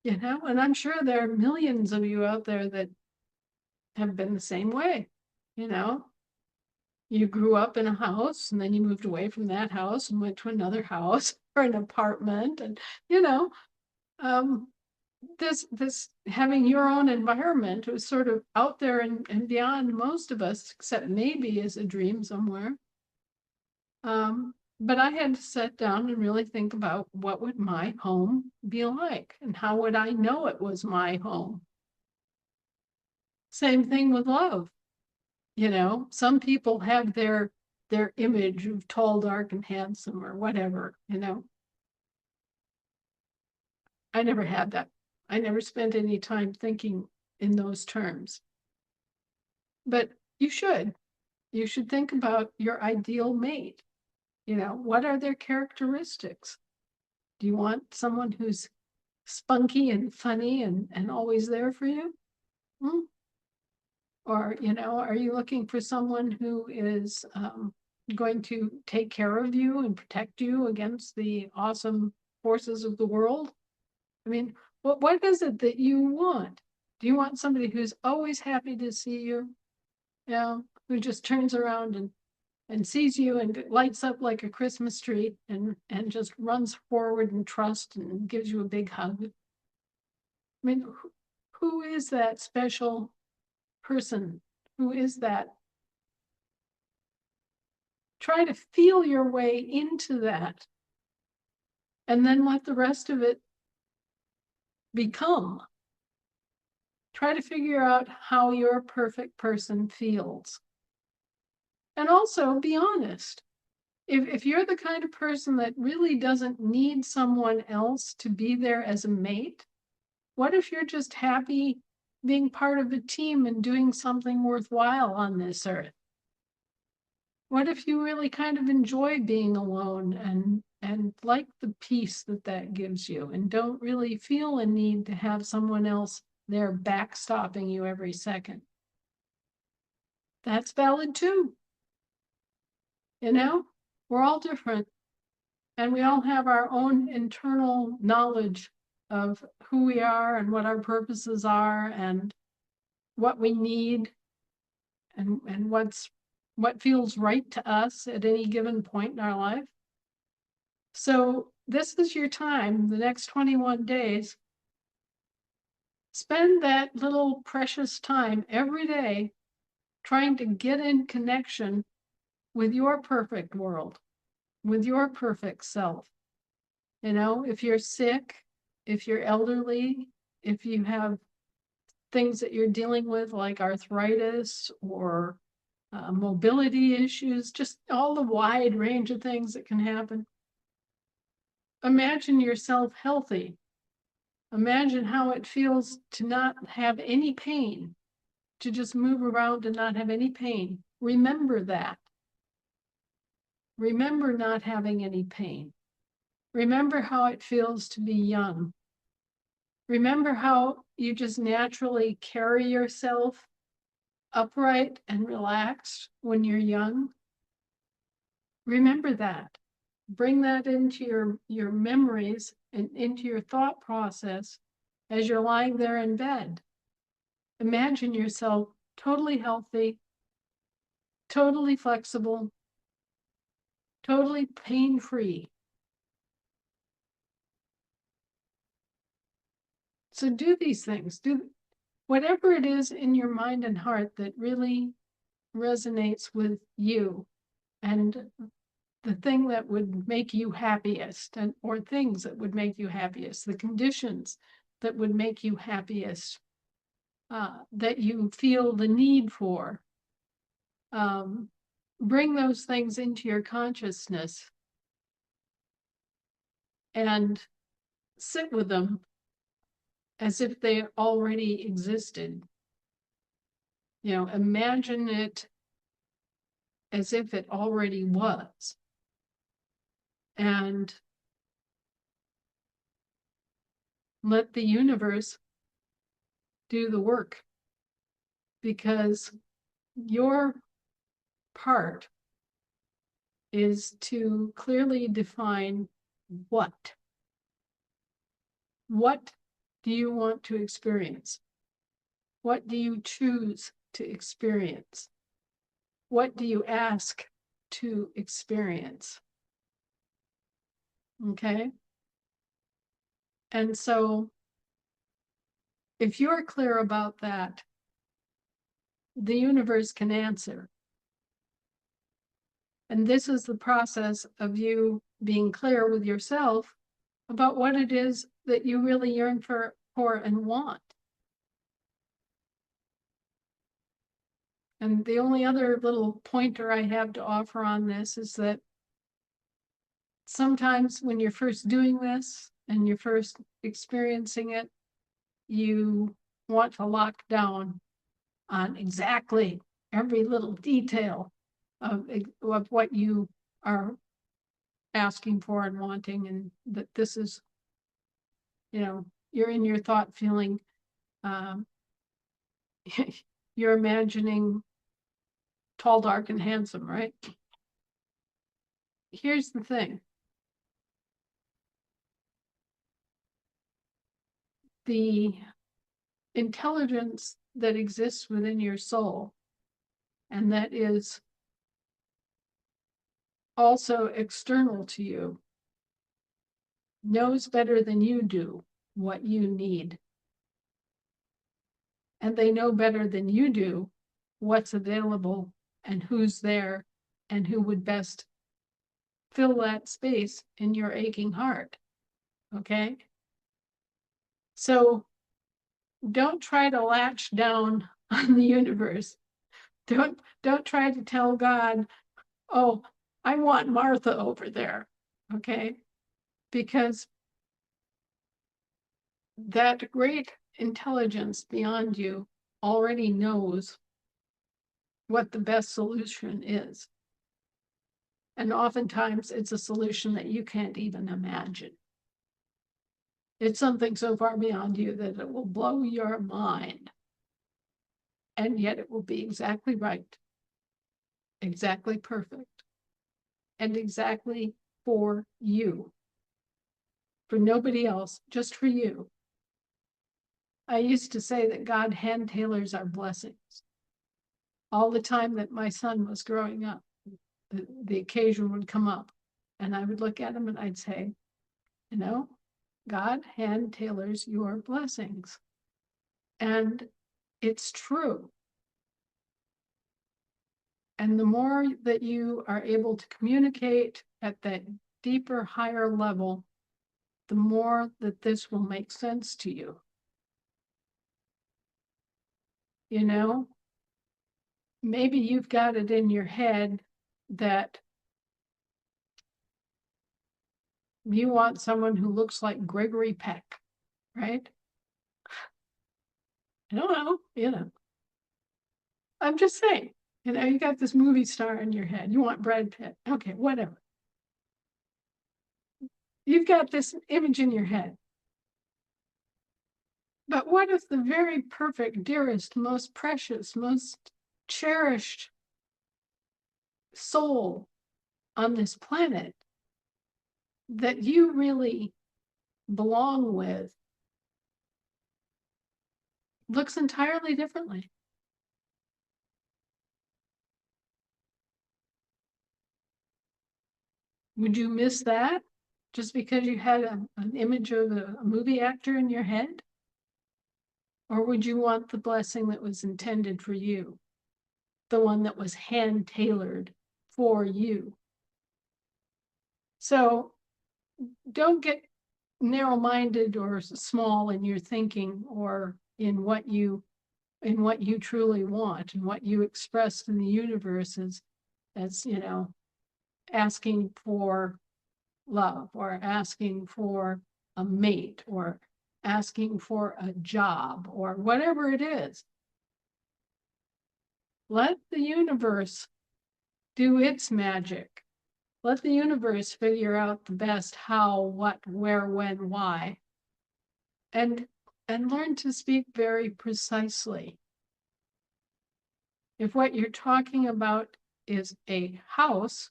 You know, and I'm sure there are millions of you out there that have been the same way. You know, you grew up in a house and then you moved away from that house and went to another house or an apartment. And, you know, this having your own environment was sort of out there and beyond most of us, except maybe as a dream somewhere. But I had to sit down and really think about what would my home be like and how would I know it was my home? Same thing with love. You know, some people have their image of tall, dark, and handsome or whatever, you know. I never had that. I never spent any time thinking in those terms. But you should. You should think about your ideal mate. You know, what are their characteristics? Do you want someone who's spunky and funny and always there for you? Hmm? Or, you know, are you looking for someone who is going to take care of you and protect you against the awesome forces of the world? I mean, what is it that you want? Do you want somebody who's always happy to see you? You know, who just turns around and sees you and lights up like a Christmas tree and just runs forward in trust and gives you a big hug? I mean, who is that special person? Who is that? Try to feel your way into that and then let the rest of it become. Try to figure out how your perfect person feels. And also be honest. If you're the kind of person that really doesn't need someone else to be there as a mate, what if you're just happy being part of a team and doing something worthwhile on this earth? What if you really kind of enjoy being alone and like the peace that gives you and don't really feel a need to have someone else there backstopping you every second? That's valid too. You know, we're all different and we all have our own internal knowledge of who we are and what our purposes are and what we need and what feels right to us at any given point in our life. So this is your time, the next 21 days. Spend that little precious time every day trying to get in connection with your perfect world, with your perfect self. You know, if you're sick, if you're elderly, if you have things that you're dealing with like arthritis or mobility issues, just all the wide range of things that can happen. Imagine yourself healthy. Imagine how it feels to not have any pain, to just move around and not have any pain. Remember that. Remember not having any pain. Remember how it feels to be young. Remember how you just naturally carry yourself upright and relaxed when you're young. Remember that. Bring that into your memories and into your thought process as you're lying there in bed. Imagine yourself totally healthy, totally flexible, totally pain-free. So do these things. Do whatever it is in your mind and heart that really resonates with you and the thing that would make you happiest, or things that would make you happiest, the conditions that would make you happiest, that you feel the need for. Bring those things into your consciousness and sit with them as if they already existed. You know, imagine it as if it already was. And let the universe do the work, because your part is to clearly define what. What do you want to experience? What do you choose to experience? What do you ask to experience? Okay? And so if you're clear about that, the universe can answer. And this is the process of you being clear with yourself about what it is that you really yearn for and want. And the only other little pointer I have to offer on this is that sometimes when you're first doing this and you're first experiencing it, you want to lock down on exactly every little detail of what you are asking for and wanting, and that this is, you're in your thought feeling, you're imagining tall, dark, and handsome, right? Here's the thing. The intelligence that exists within your soul, and that is also external to you, knows better than you do what you need. And they know better than you do what's available and who's there and who would best fill that space in your aching heart. Okay? So don't try to latch down on the universe. Don't try to tell God, oh, I want Martha over there. Okay? Because that great intelligence beyond you already knows what the best solution is. And oftentimes it's a solution that you can't even imagine. It's something so far beyond you that it will blow your mind. And yet it will be exactly right, exactly perfect, and exactly for you. For nobody else, just for you. I used to say that God hand tailors our blessings. All the time that my son was growing up, the occasion would come up, and I would look at him and I'd say, God hand tailors your blessings. And it's true. And the more that you are able to communicate at that deeper, higher level, the more that this will make sense to you. Maybe you've got it in your head that you want someone who looks like Gregory Peck, right? I don't know, I'm just saying, you got this movie star in your head. You want Brad Pitt. Okay, whatever. You've got this image in your head. But what if the very perfect, dearest, most precious, most cherished soul on this planet that you really belong with looks entirely differently? Would you miss that just because you had an image of a movie actor in your head? Or would you want the blessing that was intended for you, the one that was hand-tailored for you? So don't get narrow-minded or small in your thinking or in what you truly want and what you expressed in the universe as asking for love or asking for a mate or asking for a job or whatever it is. Let the universe do its magic. Let the universe figure out the best how, what, where, when, why, and learn to speak very precisely. If what you're talking about is a house,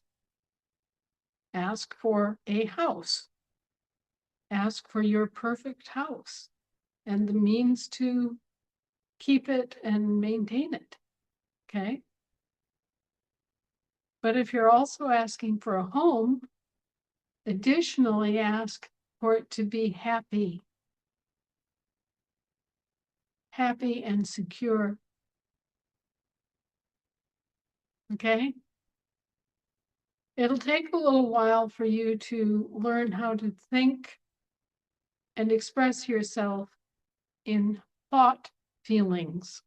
ask for a house. Ask for your perfect house and the means to keep it and maintain it. Okay? But if you're also asking for a home, additionally ask for it to be happy. happy, and secure. Okay? It'll take a little while for you to learn how to think and express yourself in thought feelings.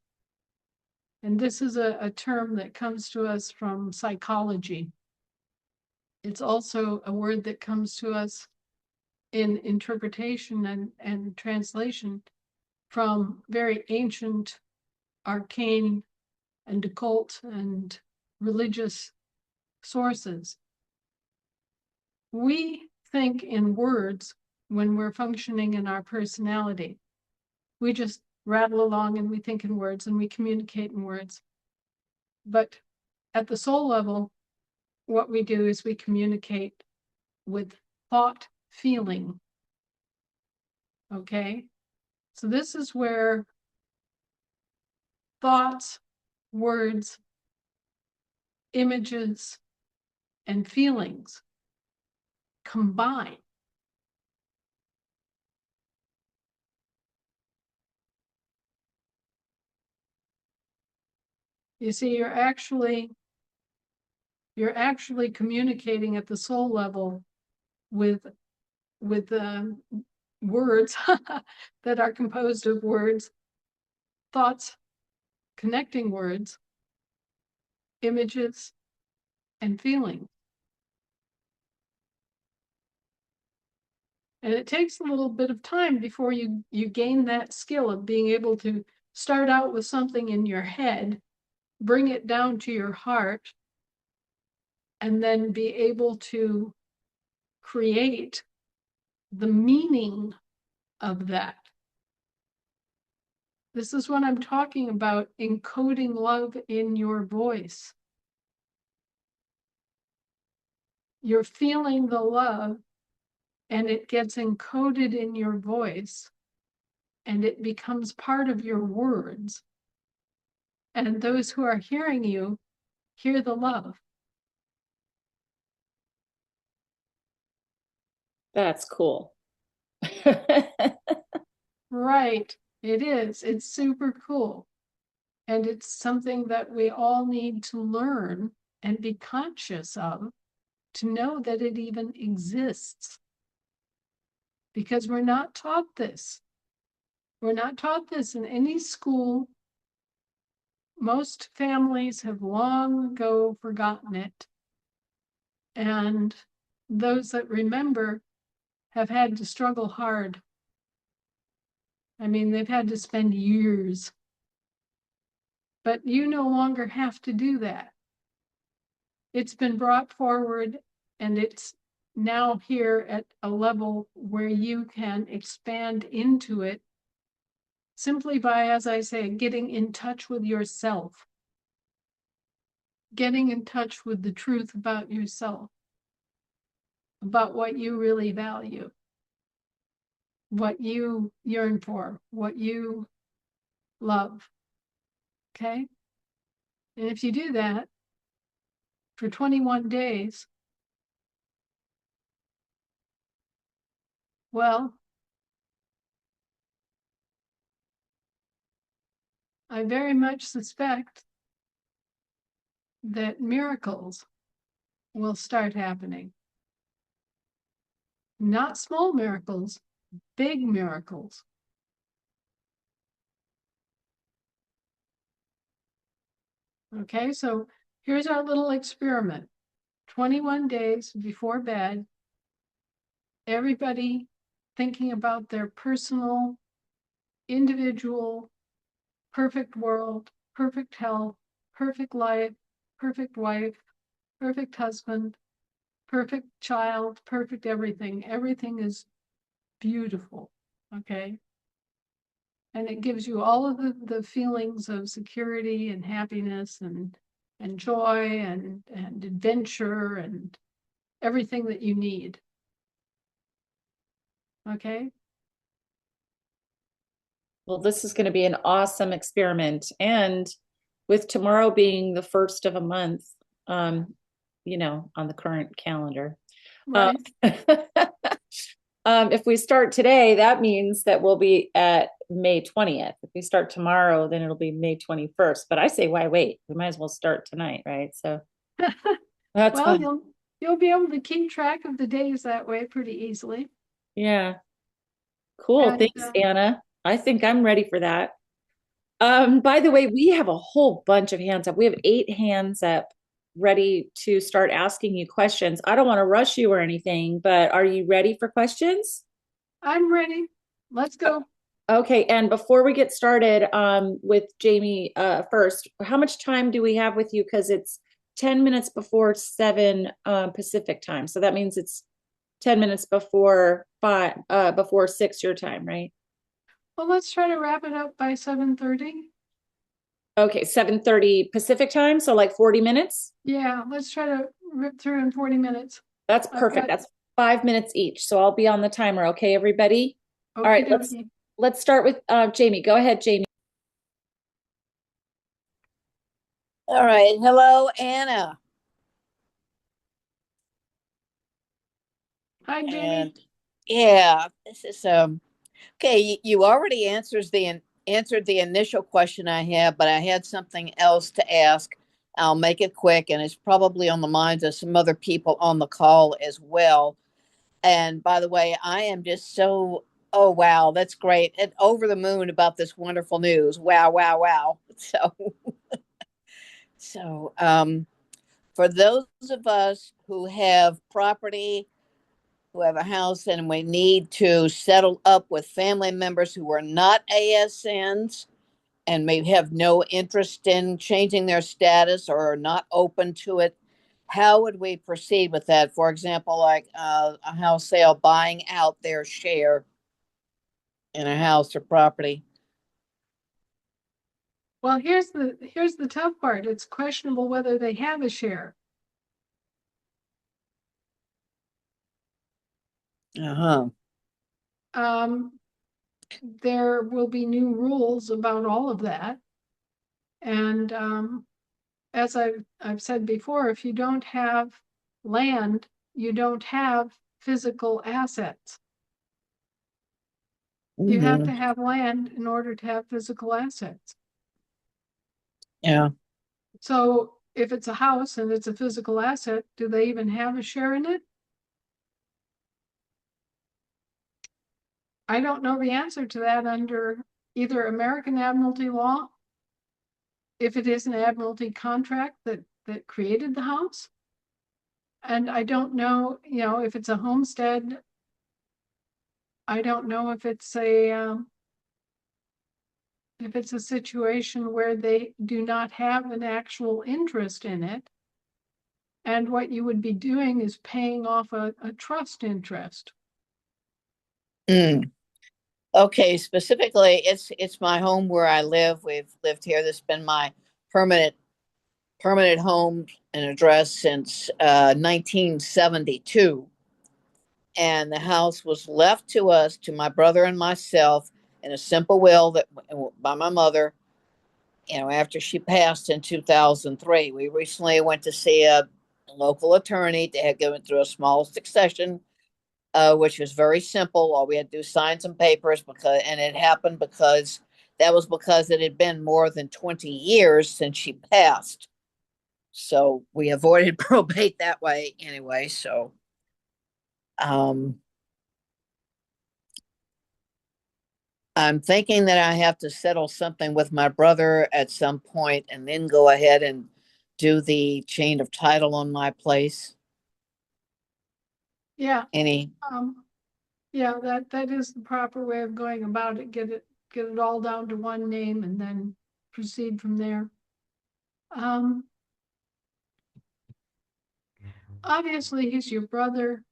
And this is a term that comes to us from psychology. It's also a word that comes to us in interpretation and translation from very ancient, arcane, and occult and religious sources. We think in words when we're functioning in our personality. We just rattle along and we think in words and we communicate in words. But at the soul level, what we do is we communicate with thought, feeling. Okay? So this is where thoughts, words, images, and feelings combine. You see, you're actually communicating at the soul level with words that are composed of words, thoughts, connecting words, images, and feelings. And it takes a little bit of time before you gain that skill of being able to start out with something in your head, bring it down to your heart, and then be able to create the meaning of that. This is what I'm talking about, encoding love in your voice. You're feeling the love and it gets encoded in your voice and it becomes part of your words. And those who are hearing you hear the love. That's cool. Right, it is. It's super cool. And it's something that we all need to learn and be conscious of to know that it even exists. Because we're not taught this. We're not taught this in any school. Most families have long ago forgotten it. And those that remember have had to struggle hard. I mean, they've had to spend years. But you no longer have to do that. It's been brought forward and it's now here at a level where you can expand into it simply by, as I say, getting in touch with yourself, getting in touch with the truth about yourself, about what you really value, what you yearn for, what you love. Okay? And if you do that for 21 days, well, I very much suspect that miracles will start happening. Not small miracles, big miracles. Okay, so here's our little experiment. 21 days before bed, everybody thinking about their personal, individual, perfect world, perfect health, perfect life, perfect wife, perfect husband, perfect child, perfect everything. Everything is beautiful, okay? And it gives you all of the feelings of security and happiness and joy and adventure and everything that you need. Okay? Well, this is going to be an awesome experiment. And with tomorrow being the first of a month, on the current calendar. Right. If we start today, that means that we'll be at May 20th. If we start tomorrow, then it'll be May 21st. But I say, why wait? We might as well start tonight, right? So that's Well, fine. you'll be able to keep track of the days that way pretty easily. Yeah. Cool. And Thanks, Anna. I think I'm ready for that. By the way, we have a whole bunch of hands up. We have 8 hands up ready to start asking you questions. I don't want to rush you or anything, but are you ready for questions? I'm ready. Let's go. Okay, and before we get started, with Jamie, first, how much time do we have with you? Because it's 10 minutes before 7, Pacific time. So that means it's 10 minutes before 5, before 6 your time, right? Well, let's try to wrap it up by 7:30. Okay, 7:30 Pacific time, so like 40 minutes? Yeah, let's try to rip through in 40 minutes. That's I've perfect. got That's 5 minutes each. So I'll be on the timer. Okay, everybody? All right, okie dokie. let's start with Jamie. Go ahead, Jamie. All right. Hello, Anna. Hi, Jamie. And yeah, this is okay. You already answered the initial question I had, but I had something else to ask. I'll make it quick, and it's probably on the minds of some other people on the call as well. And by the way, I am just so, oh wow, that's great, and over the moon about this wonderful news. Wow, wow, wow. So for those of us who have property, who have a house, and we need to settle up with family members who are not ASNs and may have no interest in changing their status or are not open to it, how would we proceed with that? For example, like a house sale, buying out their share in a house or property. Well, here's the tough part. It's questionable whether they have a share. Uh-huh. There will be new rules about all of that. And as I've said before, if you don't have land, you don't have physical assets. You have to have land in order to have physical assets. Yeah. So if it's a house and it's a physical asset, do they even have a share in it? I don't know the answer to that under either American admiralty law, if it is an admiralty contract that created the house. And I don't know, if it's a homestead. I don't know if it's a situation where they do not have an actual interest in it. And what you would be doing is paying off a trust interest. Mm. Okay, specifically, it's my home where I live. We've lived here. This has been my permanent home and address since 1972. And the house was left to us, to my brother and myself, in a simple will that by my mother, after she passed in 2003. We recently went to see a local attorney. They had gone through a small succession, which was very simple. All we had to do was sign some papers, and it happened because it had been more than 20 years since she passed. So we avoided probate that way anyway. So I'm thinking that I have to settle something with my brother at some point and then go ahead and do the chain of title on my place. Yeah. Any? Yeah, that is the proper way of going about it. Get it all down to one name and then proceed from there. Obviously he's your brother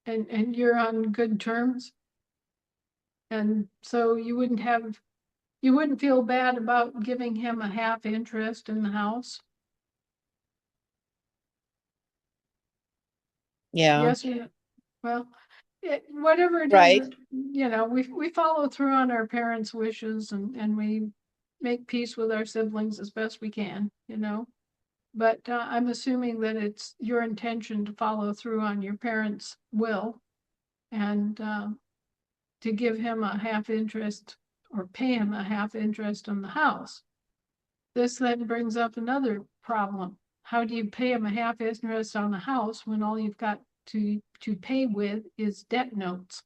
and you're on good terms. And so you wouldn't feel bad about giving him a half interest in the house. Yeah. Yes, yeah. Well, whatever it Right. is, we follow through on our parents' wishes and we make peace with our siblings as best we can, But I'm assuming that it's your intention to follow through on your parents' will. and to give him a half interest or pay him a half interest on the house. This then brings up another problem. How do you pay him a half interest on the house when all you've got to pay with is debt notes?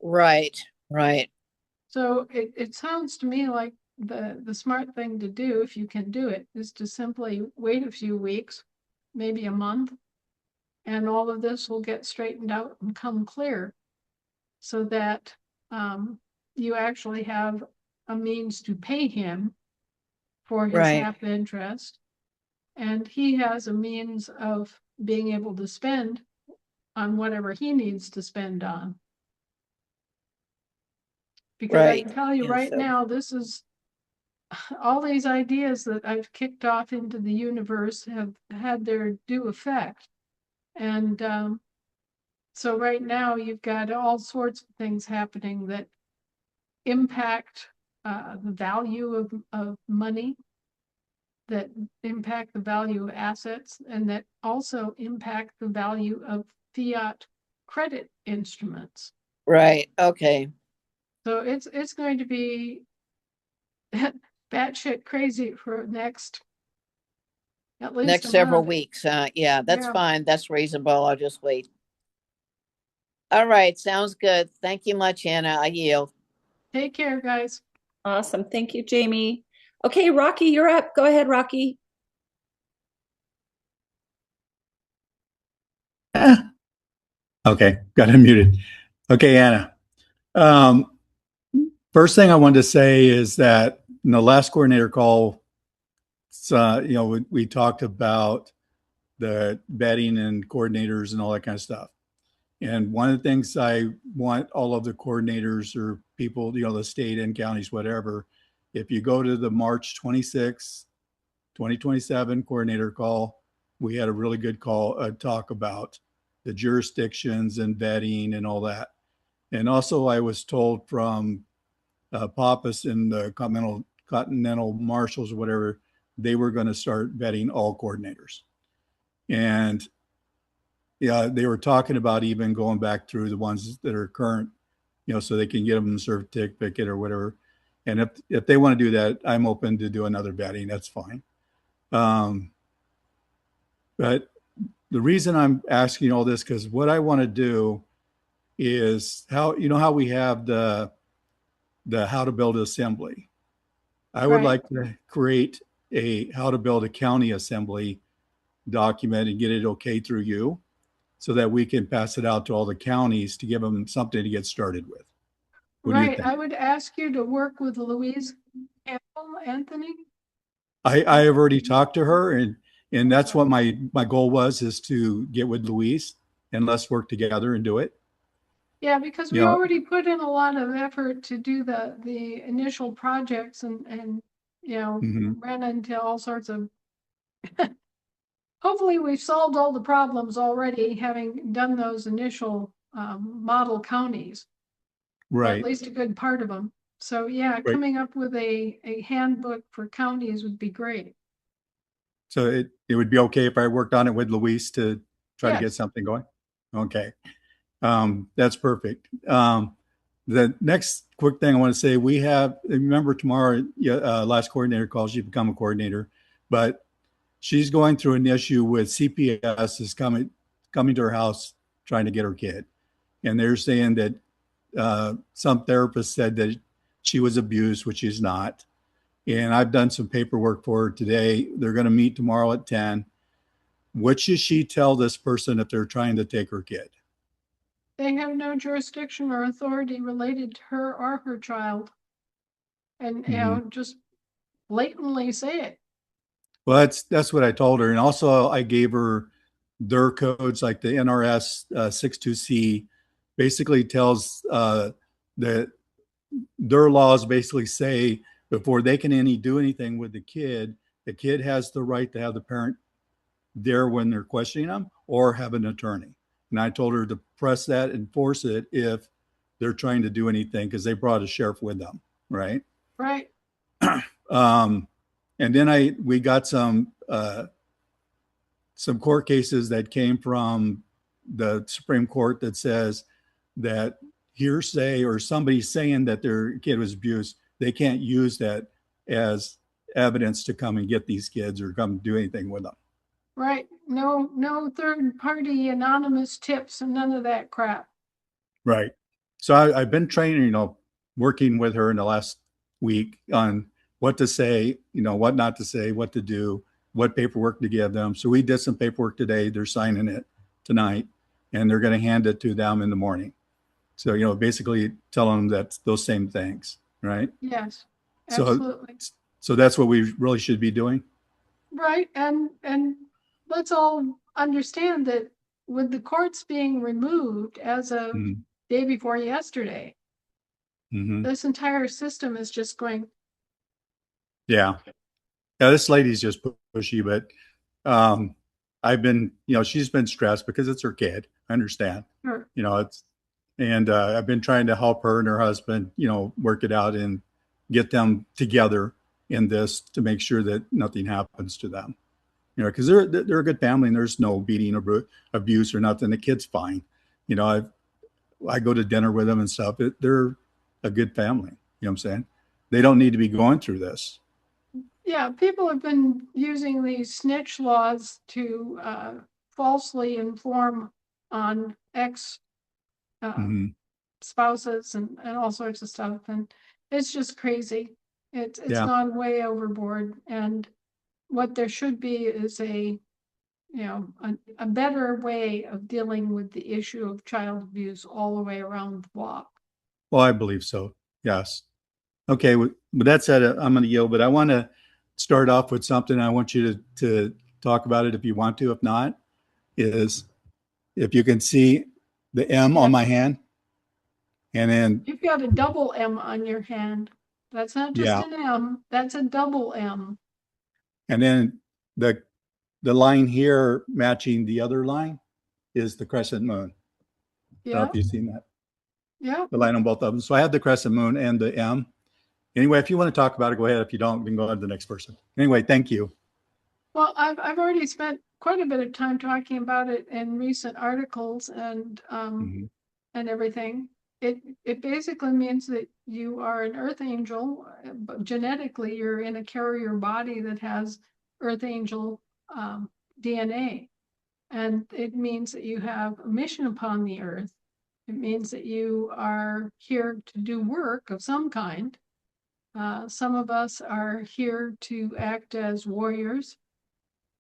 Right, right, So it sounds to me like the smart thing to do, if you can do it, is to simply wait a few weeks, maybe a month, and all of this will get straightened out and come clear so that you actually have a means to pay him for his right, half interest. And he has a means of being able to spend on whatever he needs to spend on. Because I right. can tell you And right so, now, this is all these ideas that I've kicked off into the universe have had their due effect. And so right now you've got all sorts of things happening that impact the value of money, that impact the value of assets, and that also impact the value of fiat credit instruments. right, okay. So it's going to be batshit crazy for at least Next a several month. weeks. Yeah, that's Yeah. fine. That's reasonable. I'll just wait. All right, sounds good. Thank you much, Anna. I yield. Take care, guys. Awesome. Thank you, Jamie. Okay, Rocky, you're up. Go ahead, Rocky. Okay, got him muted. Okay, Anna. Um, First thing I wanted to say is that in the last coordinator call, we talked about the vetting and coordinators and all that kind of stuff. And one of the things I want all of the coordinators or people, the state and counties, whatever, if you go to the March 26, 2027 coordinator call, we had a really good talk about the jurisdictions and vetting and all that. And also I was told from Pappas and the Continental Marshals or whatever, they were going to start vetting all coordinators. And yeah, they were talking about even going back through the ones that are current, so they can get them a certificate or whatever. And if they want to do that, I'm open to do another vetting. That's fine. But the reason I'm asking all this, because what I want to do is how we have the how to build assembly. I would Right. like to create a how to build a county assembly document and get it okay through you so that we can pass it out to all the counties to give them something to get started with. What do you Right. think? I would ask you to work with Louise Anthony. I have already talked to her, and that's what my goal was, is to get with Louise and let's work together and do it. Yeah, because we already put in a lot of effort to do the initial projects and ran into all sorts of hopefully we've solved all the problems already, having done those initial model counties, or at Right. least a good part of them. So yeah, Right. coming up with a handbook for counties would be great. So it would be okay if I worked on it with Louise to try to get Yes. something going? Okay. That's perfect. The next quick thing I want to say, remember tomorrow, last coordinator calls, you become a coordinator, but she's going through an issue with CPS is coming to her house trying to get her kid. And they're saying that some therapist said that she was abused, which she's not. And I've done some paperwork for her today. They're going to meet tomorrow at 10. What should she tell this person if they're trying to take her kid? They have no jurisdiction or authority related to her or her child. And just blatantly say it. Well, that's what I told her. And also I gave her their codes, like the NRS 62C basically tells that their laws basically say before they can do anything with the kid has the right to have the parent there when they're questioning them or have an attorney. And I told her to press that and force it if they're trying to do anything, because they brought a sheriff with them, right? Right. And then we got some court cases that came from the Supreme Court that says that hearsay or somebody saying that their kid was abused, they can't use that as evidence to come and get these kids or come do anything with them. Right. No third party anonymous tips and none of that crap. Right. So I've been training, working with her in the last week on what to say, what not to say, what to do, what paperwork to give them. So we did some paperwork today. They're signing it tonight, and they're going to hand it to them in the morning. So, basically telling them that those same things, right? Yes, So, absolutely. so that's what we really should be doing. Right. And let's all understand that with the courts being removed as of Mhm. day before yesterday, Mhm. this entire system is just going, Yeah. Yeah, this lady's just pushy, but I've been, she's been stressed because it's her kid. I understand. sure. And I've been trying to help her and her husband, work it out and get them together in this to make sure that nothing happens to them. Because they're a good family and there's no beating or abuse or nothing. The kid's fine. I go to dinner with them and stuff. They're a good family. You know what I'm saying? They don't need to be going through this. Yeah, people have been using these snitch laws to falsely inform on ex Mhm. spouses and all sorts of stuff. And it's just crazy. It's Yeah. gone way overboard. And what there should be is a better way of dealing with the issue of child abuse all the way around the block. Well, I believe so. Yes. Okay. With that said, I'm going to yield, but I want to start off with something. I want you to talk about it if you want to. If not, is if you can see the M on my hand, and then You've got a double M on your hand. That's not just yeah, an M, that's a double M. and then the line here matching the other line is the crescent moon. I don't know Yeah, if you've seen that. yeah. The line on both of them. So I have the crescent moon and the M. Anyway, if you want to talk about it, go ahead. If you don't, we can go on to the next person. Anyway, thank you. Well, I've already spent quite a bit of time talking about it in recent articles and Mhm. everything. It basically means that you are an earth angel, but genetically you're in a carrier body that has earth angel DNA. And it means that you have a mission upon the earth. It means that you are here to do work of some kind. Some of us are here to act as warriors.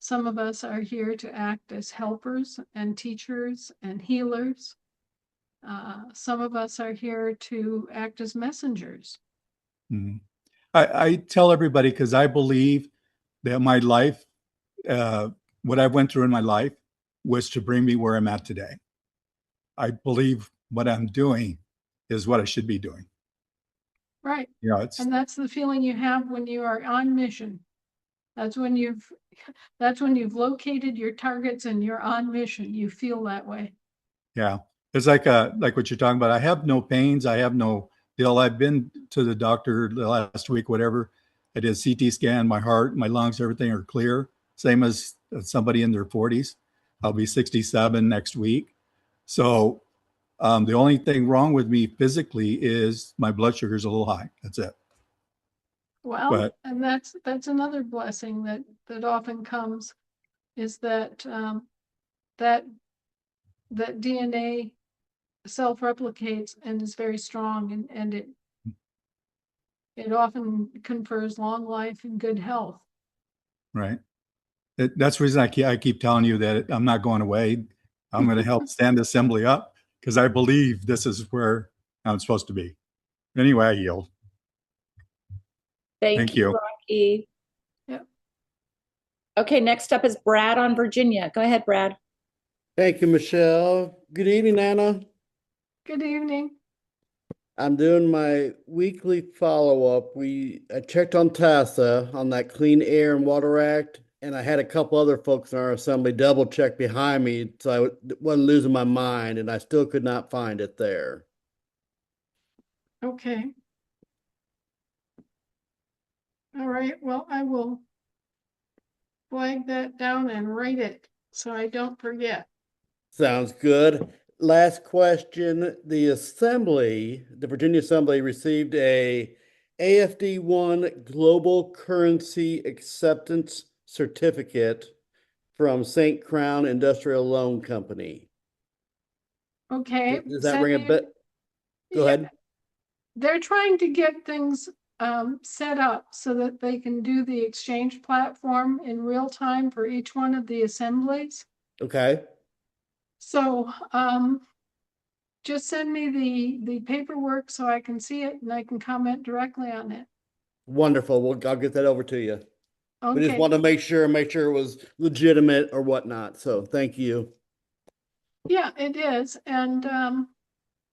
Some of us are here to act as helpers and teachers and healers. Some of us are here to act as messengers. Mhm. I tell everybody because I believe that my life, what I went through in my life, was to bring me where I'm at today. I believe what I'm doing is what I should be doing. Right. It's And that's the feeling you have when you are on mission. That's when you've located your targets and you're on mission. You feel that way. yeah. It's like what you're talking about. I have no pains. I have no deal. I've been to the doctor the last week, whatever. I did a CT scan. My heart, my lungs, everything are clear. Same as somebody in their 40s. I'll be 67 next week. So the only thing wrong with me physically is my blood sugar is a little high. That's it. Well, But and that's another blessing that often comes is that that DNA self-replicates and is very strong and it often confers long life and good health. right. That's the reason I keep telling you that I'm not going away. I'm going to help stand the assembly up because I believe this is where I'm supposed to be. Anyway, I yield. Thank Thank you, you. Rocky. Yep. Okay, next up is Brad on Virginia. Go ahead, Brad. Thank you, Michelle. Good evening, Anna. Good evening. I'm doing my weekly follow-up. I checked on TASA on that Clean Air and Water Act, and I had a couple other folks in our assembly double check behind me, so I wasn't losing my mind, and I still could not find it there. Okay. All right. Well, I will flag that down and write it so I don't forget. Sounds good. last question. The Assembly, the Virginia Assembly received a AFD1 Global Currency Acceptance Certificate from St. Crown Industrial Loan Company. Okay. Does that send ring a me- bit? Go Yeah, ahead. They're trying to get things set up so that they can do the exchange platform in real time for each one of the assemblies. Okay. So just send me the paperwork so I can see it and I can comment directly on it. Wonderful. Well, I'll get that over to you. We just Okay. want to make sure it was legitimate or whatnot. So thank you. Yeah, it is. And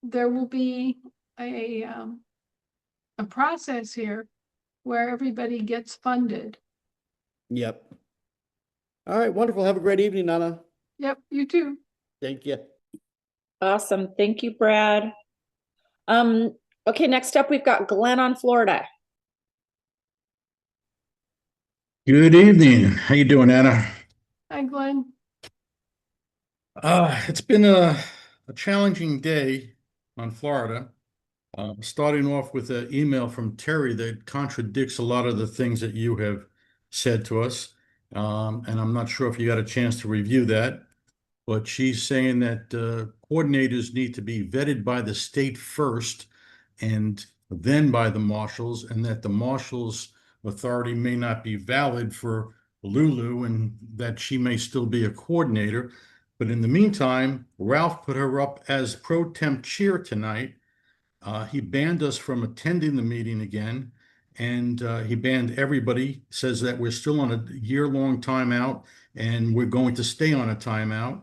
there will be a process here where everybody gets funded. Yep. All right. Wonderful. Have a great evening, Nana. Yep, you too. Thank you. Awesome. Thank you, Brad. Okay, next up, we've got Glenn on Florida. Good evening. How you doing, Anna? Hi, Glenn. It's been a challenging day on Florida. Starting off with an email from Terry that contradicts a lot of the things that you have said to us. And I'm not sure if you got a chance to review that, but she's saying that coordinators need to be vetted by the state first and then by the marshals, and that the marshals authority may not be valid for Lulu and that she may still be a coordinator. But in the meantime, Ralph put her up as pro temp chair tonight. He banned us from attending the meeting again, and he banned everybody, says that we're still on a year-long timeout and we're going to stay on a timeout.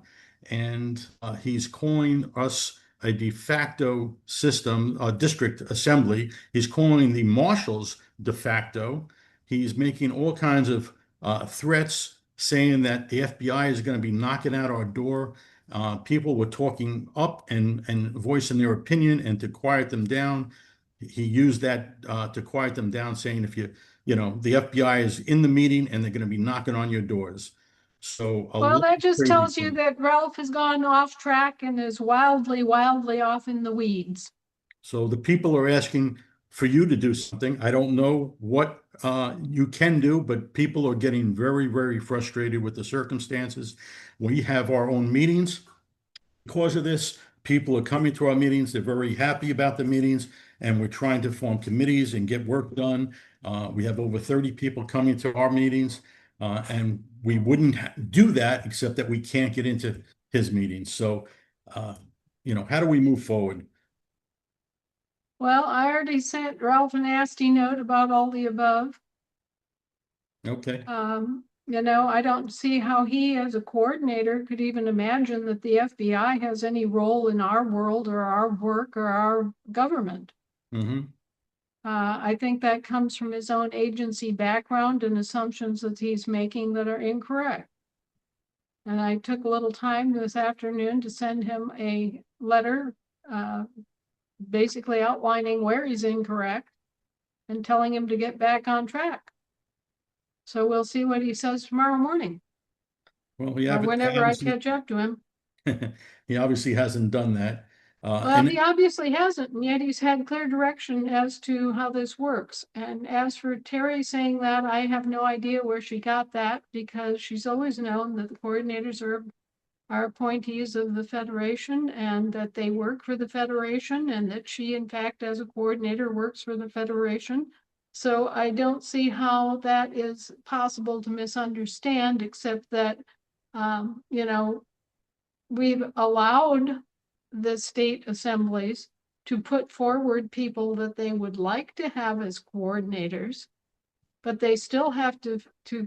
And he's calling us a de facto system, a district assembly. He's calling the marshals de facto. He's making all kinds of threats, saying that the FBI is going to be knocking out our door. People were talking up and voicing their opinion, and to quiet them down, he used that to quiet them down, saying if the FBI is in the meeting and they're going to be knocking on your doors. So Well, that just crazy tells you thing. that Ralph has gone off track and is wildly, wildly off in the weeds. So the people are asking for you to do something. I don't know what you can do, but people are getting very, very frustrated with the circumstances. We have our own meetings. Because of this, people are coming to our meetings. They're very happy about the meetings, and we're trying to form committees and get work done. We have over 30 people coming to our meetings, and we wouldn't do that except that we can't get into his meetings. So, how do we move forward? Well, I already sent Ralph a nasty note about all the above. Okay. I don't see how he, as a coordinator, could even imagine that the FBI has any role in our world or our work or our government. Mm-hmm. I think that comes from his own agency background and assumptions that he's making that are incorrect. And I took a little time this afternoon to send him a letter, basically outlining where he's incorrect and telling him to get back on track. So we'll see what he says tomorrow morning, Well, or whenever I catch up to him. he obviously hasn't done that. Well, he obviously hasn't, and yet he's had clear direction as to how this works. And as for Terry saying that, I have no idea where she got that, because she's always known that the coordinators are appointees of the Federation and that they work for the Federation, and that she, in fact, as a coordinator, works for the Federation. So I don't see how that is possible to misunderstand, except that, we've allowed the state assemblies to put forward people that they would like to have as coordinators, but they still have to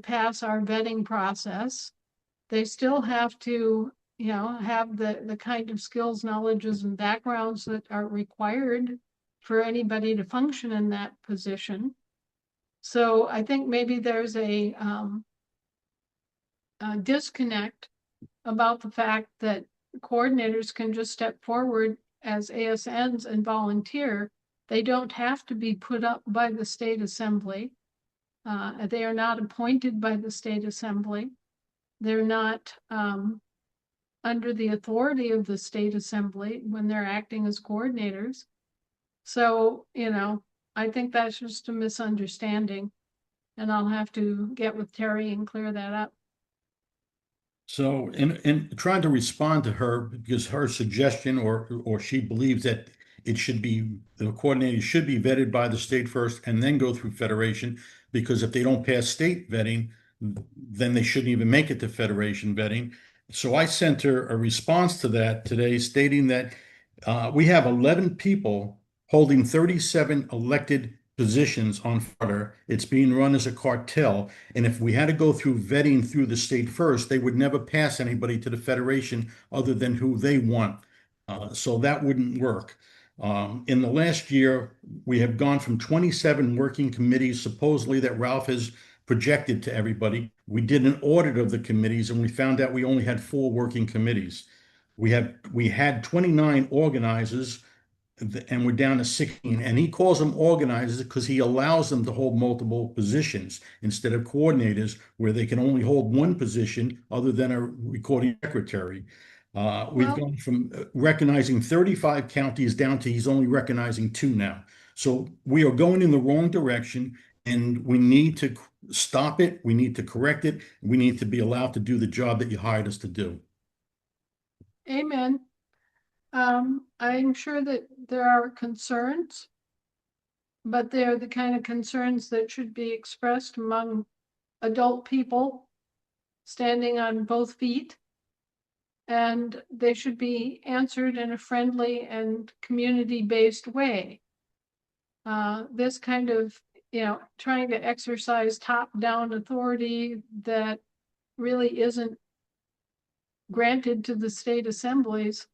pass our vetting process. They still have to, have the kind of skills, knowledges, and backgrounds that are required for anybody to function in that position. So I think maybe there's a disconnect about the fact that coordinators can just step forward as ASNs and volunteer. They don't have to be put up by the state assembly. They are not appointed by the state assembly. They're not under the authority of the state assembly when they're acting as coordinators. So, I think that's just a misunderstanding. And I'll have to get with Terry and clear that up. So in trying to respond to her, because her suggestion or she believes that it should be, the coordinator should be vetted by the state first and then go through federation, because if they don't pass state vetting, then they shouldn't even make it to federation vetting. So I sent her a response to that today stating that we have 11 people holding 37 elected positions on Florida. It's being run as a cartel. And if we had to go through vetting through the state first, they would never pass anybody to the federation other than who they want. So that wouldn't work. In the last year, we have gone from 27 working committees, supposedly that Ralph has projected to everybody. We did an audit of the committees and we found out we only had 4 working committees. We had 29 organizers and we're down to 16. And he calls them organizers because he allows them to hold multiple positions instead of coordinators, where they can only hold one position other than a recording secretary. We've Well- gone from recognizing 35 counties down to he's only recognizing 2 now. So we are going in the wrong direction, and we need to stop it. We need to correct it. We need to be allowed to do the job that you hired us to do. Amen. I'm sure that there are concerns, but they're the kind of concerns that should be expressed among adult people standing on both feet. And they should be answered in a friendly and community-based way. This kind of, trying to exercise top-down authority that really isn't granted to the state assemblies.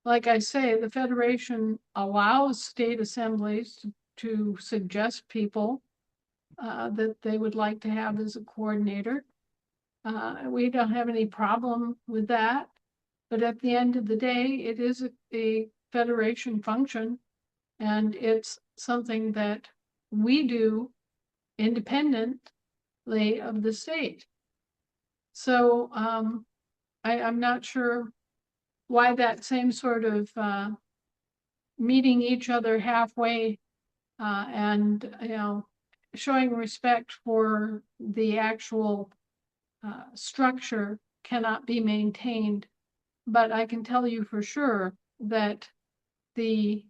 Like I say, the Federation allows state assemblies to suggest people that they would like to have as a coordinator. We don't have any problem with that. But at the end of the day, it is a Federation function, and it's something that we do independently of the state. So I'm not sure why that same sort of meeting each other halfway and showing respect for the actual structure cannot be maintained. But I can tell you for sure that the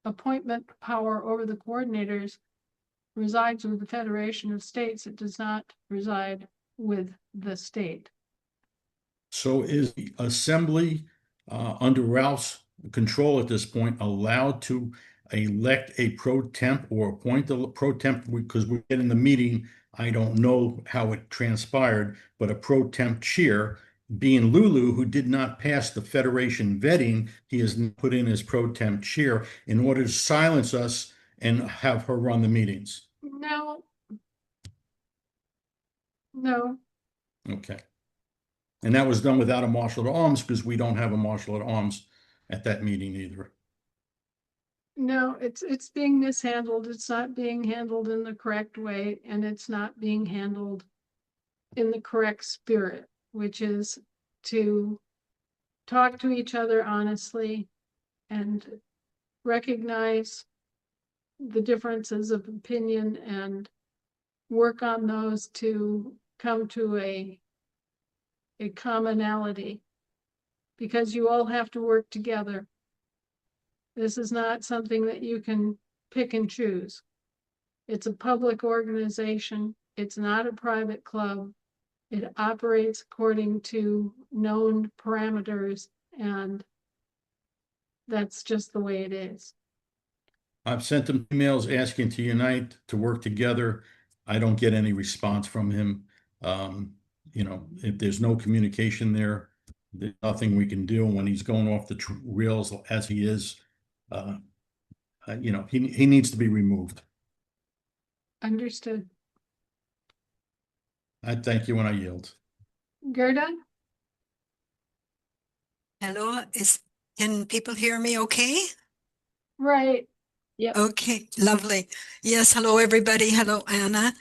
appointment power over the coordinators resides with the Federation of States. It does not reside with the state. So is the assembly under Ralph's control at this point allowed to elect a pro temp or appoint a pro temp? Because we're in the meeting, I don't know how it transpired, but a pro temp chair, being Lulu, who did not pass the Federation vetting, he is put in as pro temp chair in order to silence us and have her run the meetings. No. Okay. And that was done without a marshal at arms, because we don't have a marshal at arms at that meeting either. No, it's being mishandled. It's not being handled in the correct way, and it's not being handled in the correct spirit, which is to talk to each other honestly and recognize the differences of opinion and work on those to come to a commonality, because you all have to work together. This is not something that you can pick and choose. It's a public organization. It's not a private club. It operates according to known parameters, and that's just the way it is. I've sent him emails asking to unite, to work together. I don't get any response from him. If there's no communication there, there's nothing we can do. When he's going off the rails as he is, he needs to be removed. Understood. I thank you and I yield. Gerda? Hello, can people hear me okay? Right. Yep. Okay, lovely. Yes, hello everybody. Hello, Anna.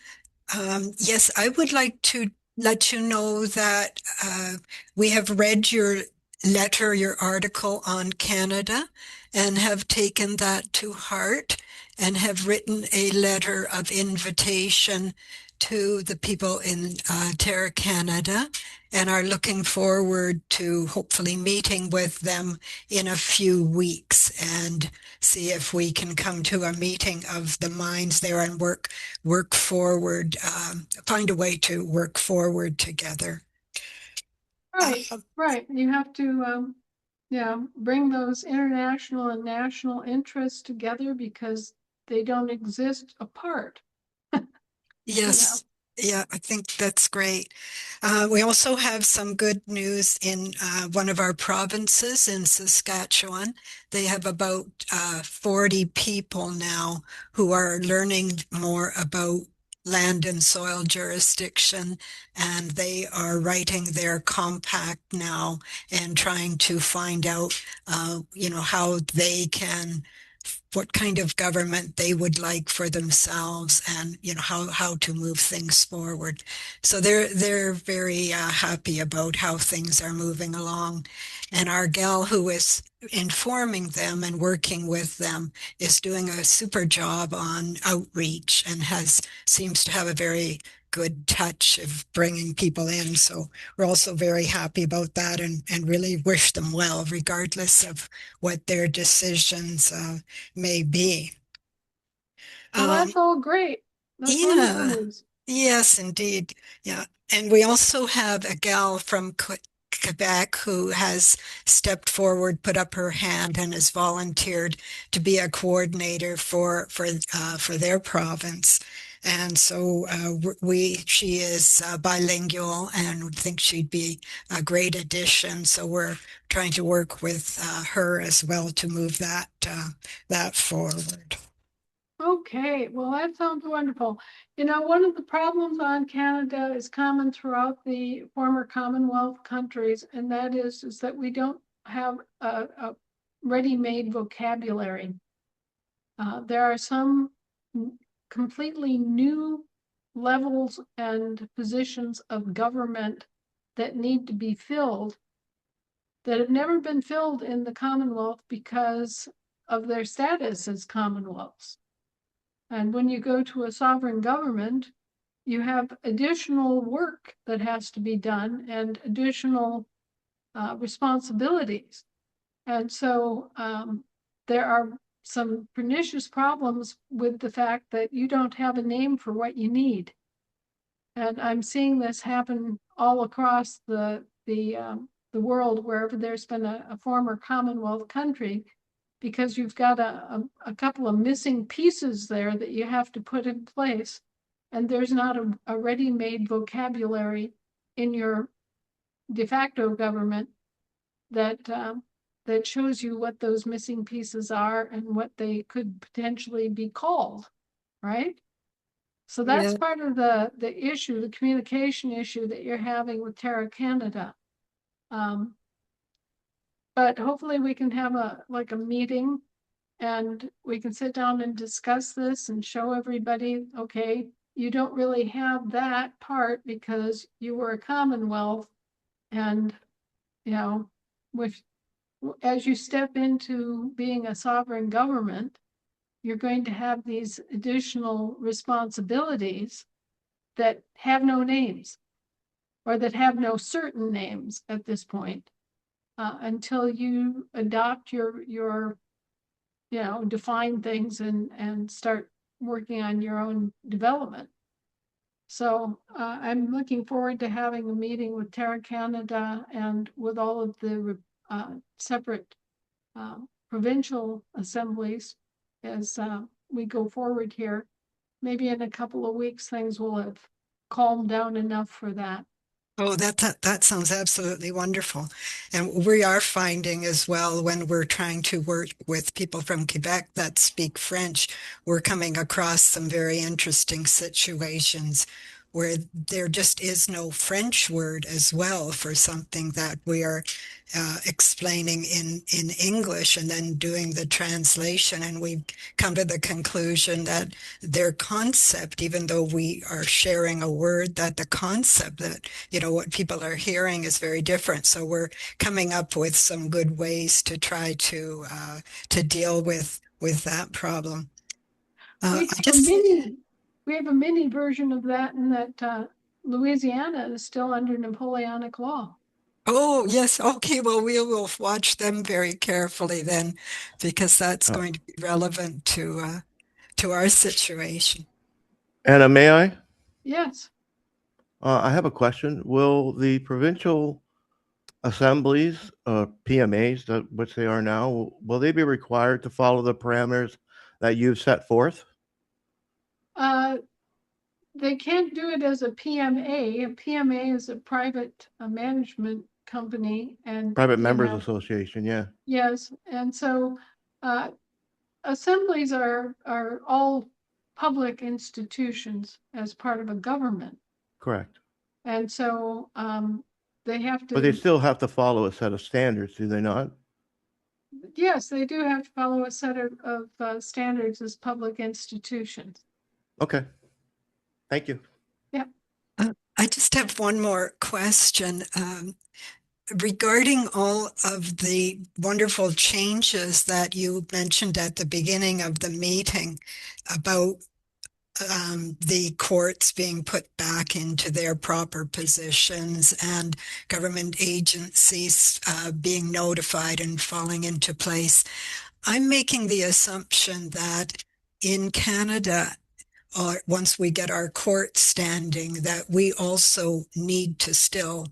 Yes, I would like to let you know that we have read your letter, your article on Canada, and have taken that to heart and have written a letter of invitation to the people in Terra Canada and are looking forward to hopefully meeting with them in a few weeks and see if we can come to a meeting of the minds there and work forward, find a way to work forward together. Right, right. You have to, yeah, bring those international and national interests together because they don't exist apart. Yes. Yeah, I think that's great. We also have some good news in one of our provinces in Saskatchewan. They have about 40 people now who are learning more about land and soil jurisdiction, and they are writing their compact now and trying to find out, how they can what kind of government they would like for themselves and how to move things forward. So they're very happy about how things are moving along, and our gal who is informing them and working with them is doing a super job on outreach and has seems to have a very good touch of bringing people in. So we're also very happy about that and really wish them well regardless of what their decisions may be. Well, that's all great. That's wonderful Yeah, news. yes, indeed. Yeah. And we also have a gal from Quebec who has stepped forward, put up her hand, and has volunteered to be a coordinator for their province. And so she is bilingual and would think she'd be a great addition. So we're trying to work with her as well to move that forward. Okay, well, that sounds wonderful. You know, one of the problems on Canada is common throughout the former Commonwealth countries, and that is that we don't have a ready-made vocabulary. There are some completely new levels and positions of government that need to be filled that have never been filled in the Commonwealth because of their status as Commonwealths. And when you go to a sovereign government, you have additional work that has to be done and additional responsibilities. And so there are some pernicious problems with the fact that you don't have a name for what you need. And I'm seeing this happen all across the world, wherever there's been a former Commonwealth country, because you've got a couple of missing pieces there that you have to put in place. And there's not a ready-made vocabulary in your de facto government that that shows you what those missing pieces are and what they could potentially be called, right? So that's Yeah. part of the issue, the communication issue that you're having with Terra Canada. But hopefully we can have a meeting and we can sit down and discuss this and show everybody, okay, you don't really have that part because you were a Commonwealth. And, as you step into being a sovereign government, you're going to have these additional responsibilities that have no names or that have no certain names at this point until you adopt your define things and start working on your own development. So I'm looking forward to having a meeting with Terra Canada and with all of the separate provincial assemblies as we go forward here. Maybe in a couple of weeks, things will have calmed down enough for that. Oh, that sounds absolutely wonderful. And we are finding as well when we're trying to work with people from Quebec that speak French, we're coming across some very interesting situations where there just is no French word as well for something that we are explaining in English and then doing the translation. And we've come to the conclusion that their concept, even though we are sharing a word, that the concept that, what people are hearing is very different. So we're coming up with some good ways to try to deal with that problem. We have a mini version of that in that Louisiana is still under Napoleonic law. Oh, yes. Okay. Well, we will watch them very carefully then, because that's going to be relevant to our situation. Anna, may I? Yes. I have a question. Will the provincial assemblies, PMAs, which they are now, will they be required to follow the parameters that you've set forth? They can't do it as a PMA. A PMA is a private management company and Private Members Association, yeah. Yes, and so assemblies are all public institutions as part of a government, Correct. and so they have to. But they still have to follow a set of standards, do they not? Yes, they do have to follow a set of standards as public institutions. Okay. Thank you. Yeah. I just have one more question. Regarding all of the wonderful changes that you mentioned at the beginning of the meeting about the courts being put back into their proper positions and government agencies being notified and falling into place, I'm making the assumption that in Canada, once we get our court standing, that we also need to still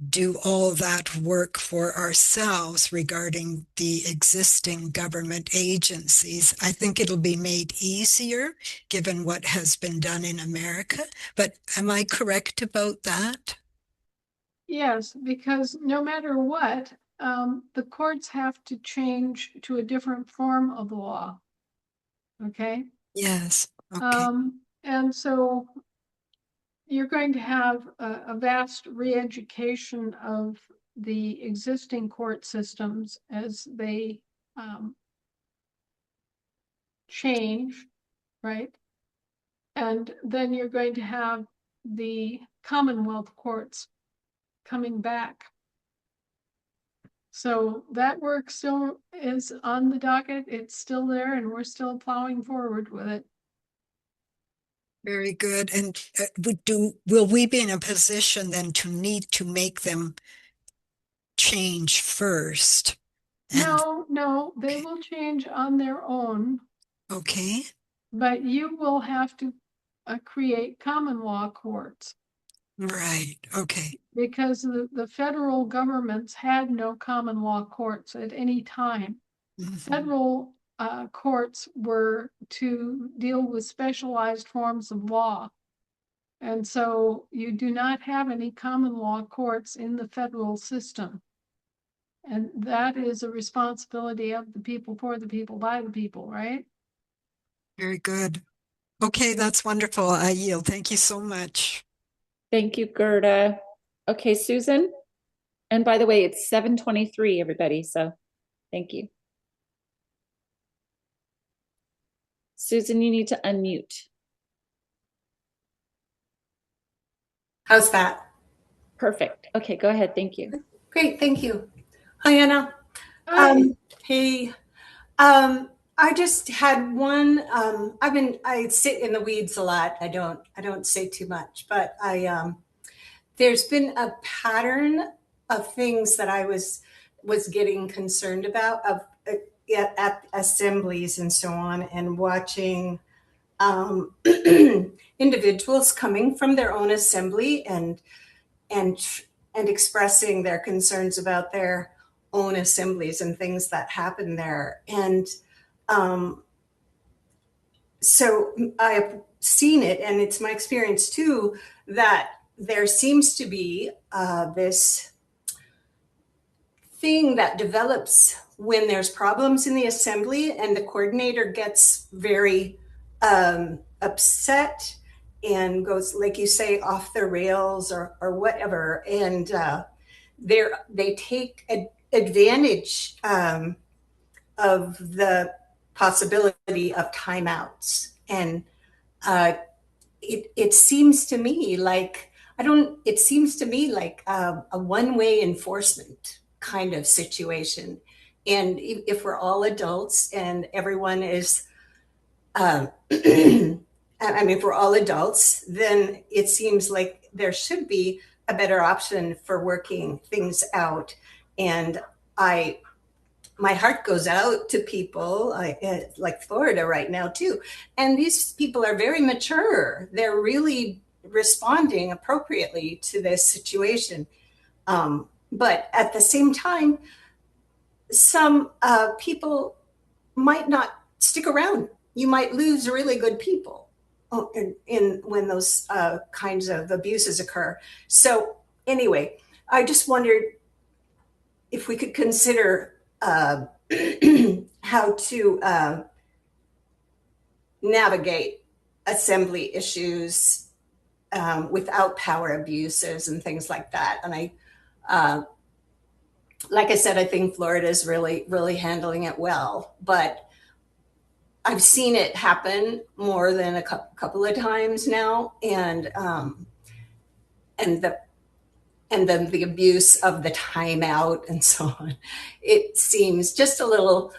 do all that work for ourselves regarding the existing government agencies. I think it'll be made easier given what has been done in America. But am I correct about that? Yes, because no matter what, the courts have to change to a different form of law. Okay? Yes. Okay. And so you're going to have a vast re-education of the existing court systems as they change, right? And then you're going to have the Commonwealth courts coming back. So that work still is on the docket. It's still there and we're still plowing forward with it. Very good. And will we be in a position then to need to make them change first? No, they will change on their own. Okay. But you will have to create common law courts. Right. Okay. Because the federal governments had no common law courts at any time. Mm-hmm. Federal courts were to deal with specialized forms of law. And so you do not have any common law courts in the federal system. And that is a responsibility of the people, for the people, by the people, right? Very good. Okay, that's wonderful. I yield. Thank you so much. Thank you, Gerda. Okay, Susan. And by the way, it's 7:23, everybody. So thank you. Susan, you need to unmute. How's that? Perfect. Okay, go ahead. Thank you. Great, thank you. Hi, Anna. Hi. Hey. I just had one. I sit in the weeds a lot. I don't say too much, but there's been a pattern of things that I was getting concerned about at assemblies and so on, and watching individuals coming from their own assembly and expressing their concerns about their own assemblies and things that happen there. And so I've seen it, and it's my experience too, that there seems to be this thing that develops when there's problems in the assembly, and the coordinator gets very upset and goes, like you say, off the rails or whatever. And they take advantage of the possibility of timeouts. And it seems to me like it seems to me like a one-way enforcement kind of situation. And if we're all adults and everyone is, I mean, if we're all adults, then it seems like there should be a better option for working things out. And my heart goes out to people like Florida right now too. And these people are very mature. They're really responding appropriately to this situation. But at the same time, some people might not stick around. You might lose really good people in when those kinds of abuses occur. So anyway, I just wondered if we could consider how to navigate assembly issues without power abuses and things like that. And like I said, I think Florida is really, really handling it well, but I've seen it happen more than a couple of times now. And then the abuse of the timeout and so on. It seems just a little,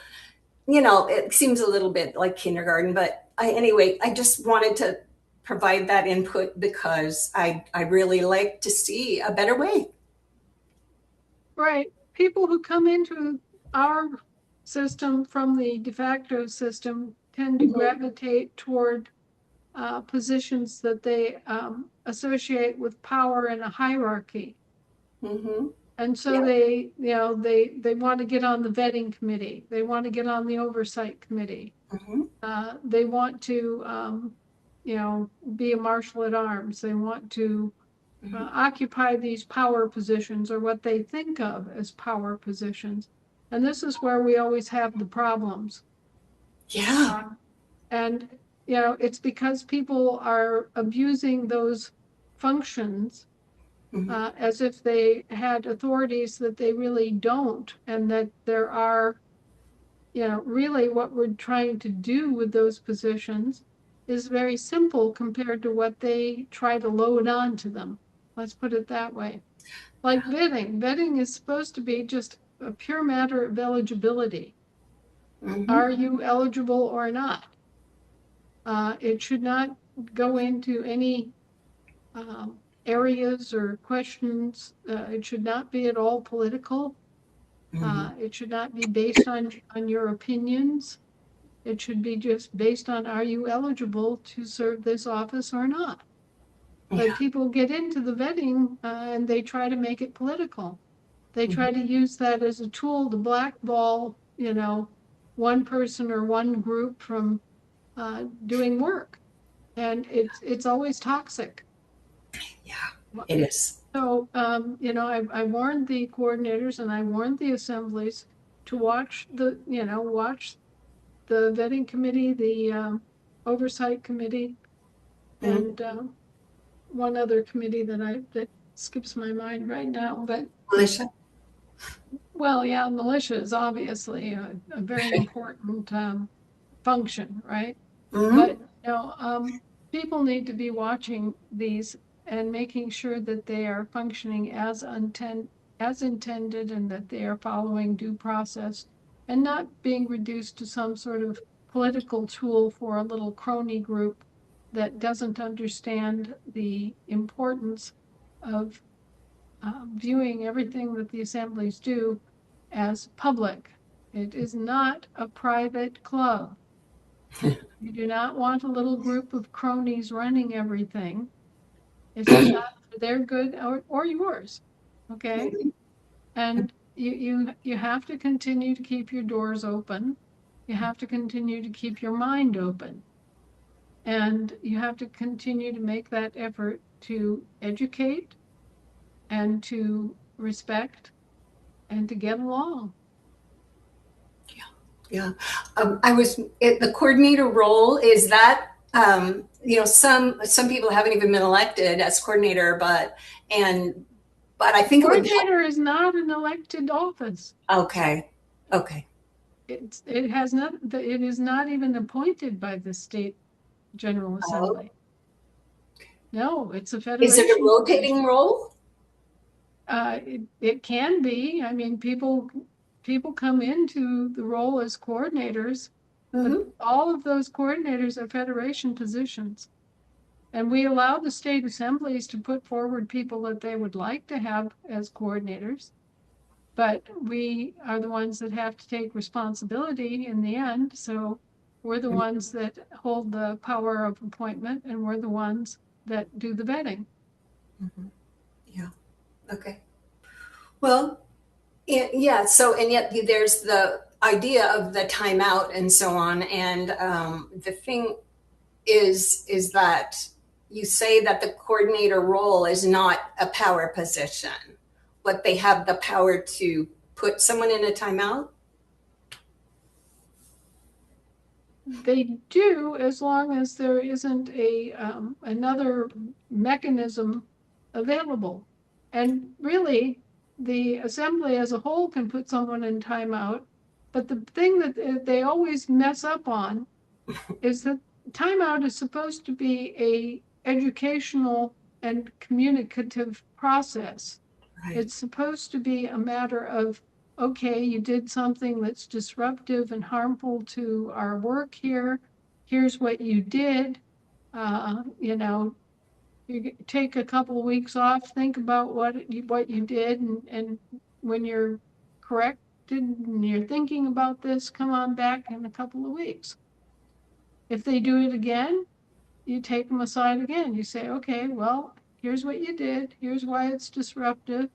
it seems a little bit like kindergarten, but anyway, I just wanted to provide that input because I really like to see a better way. Right. People who come into our system from the de facto system tend to gravitate toward positions that they associate with power in a hierarchy. Mm-hmm. And so they want to get on the vetting committee. They want to get on the oversight committee. Mm-hmm. They want to, be a marshal at arms. They want to occupy these power positions, or what they think of as power positions. And this is where we always have the problems. Yeah. And, it's because people are abusing those functions as if they had authorities that they really don't, and that there are, really what we're trying to do with those positions is very simple compared to what they try to load onto them. Let's put it that way. Like vetting. Vetting is supposed to be just a pure matter of eligibility. Mm-hmm. Are you eligible or not? It should not go into any areas or questions. It should not be at all political. It should not be based on your opinions. It should be just based on, are you eligible to serve this office or not? But people get into the vetting and they try to make it political. They try to use that as a tool to blackball, one person or one group from doing work. And it's always toxic. Yeah, it is. So, I warned the coordinators and I warned the assemblies to watch the vetting committee, the oversight committee, and one other committee that skips my mind right now, but Militia. well, yeah, militia is obviously a very important function, right? Mm-hmm. But people need to be watching these and making sure that they are functioning as intended, and that they are following due process and not being reduced to some sort of political tool for a little crony group that doesn't understand the importance of viewing everything that the assemblies do as public. It is not a private club. You do not want a little group of cronies running everything. It's not for their good or yours. Okay? And you have to continue to keep your doors open. You have to continue to keep your mind open. And you have to continue to make that effort to educate and to respect and to get along. Yeah. The coordinator role, is that some people haven't even been elected as coordinator, but I think it would help. Coordinator is not an elected office. Okay. It is not even appointed by the state General Assembly. No, it's a federation. Is it a rotating position. role? It can be. I mean, people come into the role as coordinators, but all of those coordinators are federation positions. And we allow the state assemblies to put forward people that they would like to have as coordinators. But we are the ones that have to take responsibility in the end. So we're the ones that hold the power of appointment, and we're the ones that do the vetting. Yeah. Okay. Well, yeah. So, and yet there's the idea of the timeout and so on. And the thing is that you say that the coordinator role is not a power position, but they have the power to put someone in a timeout? They do, as long as there isn't another mechanism available. And really, the assembly as a whole can put someone in timeout. But the thing that they always mess up on is that timeout is supposed to be a educational and communicative process. Right. It's supposed to be a matter of, okay, you did something that's disruptive and harmful to our work here. Here's what you did. You take a couple of weeks off, think about what you did, and when you're corrected and you're thinking about this, come on back in a couple of weeks. If they do it again, you take them aside again. You say, okay, well, here's what you did. Here's why it's disruptive.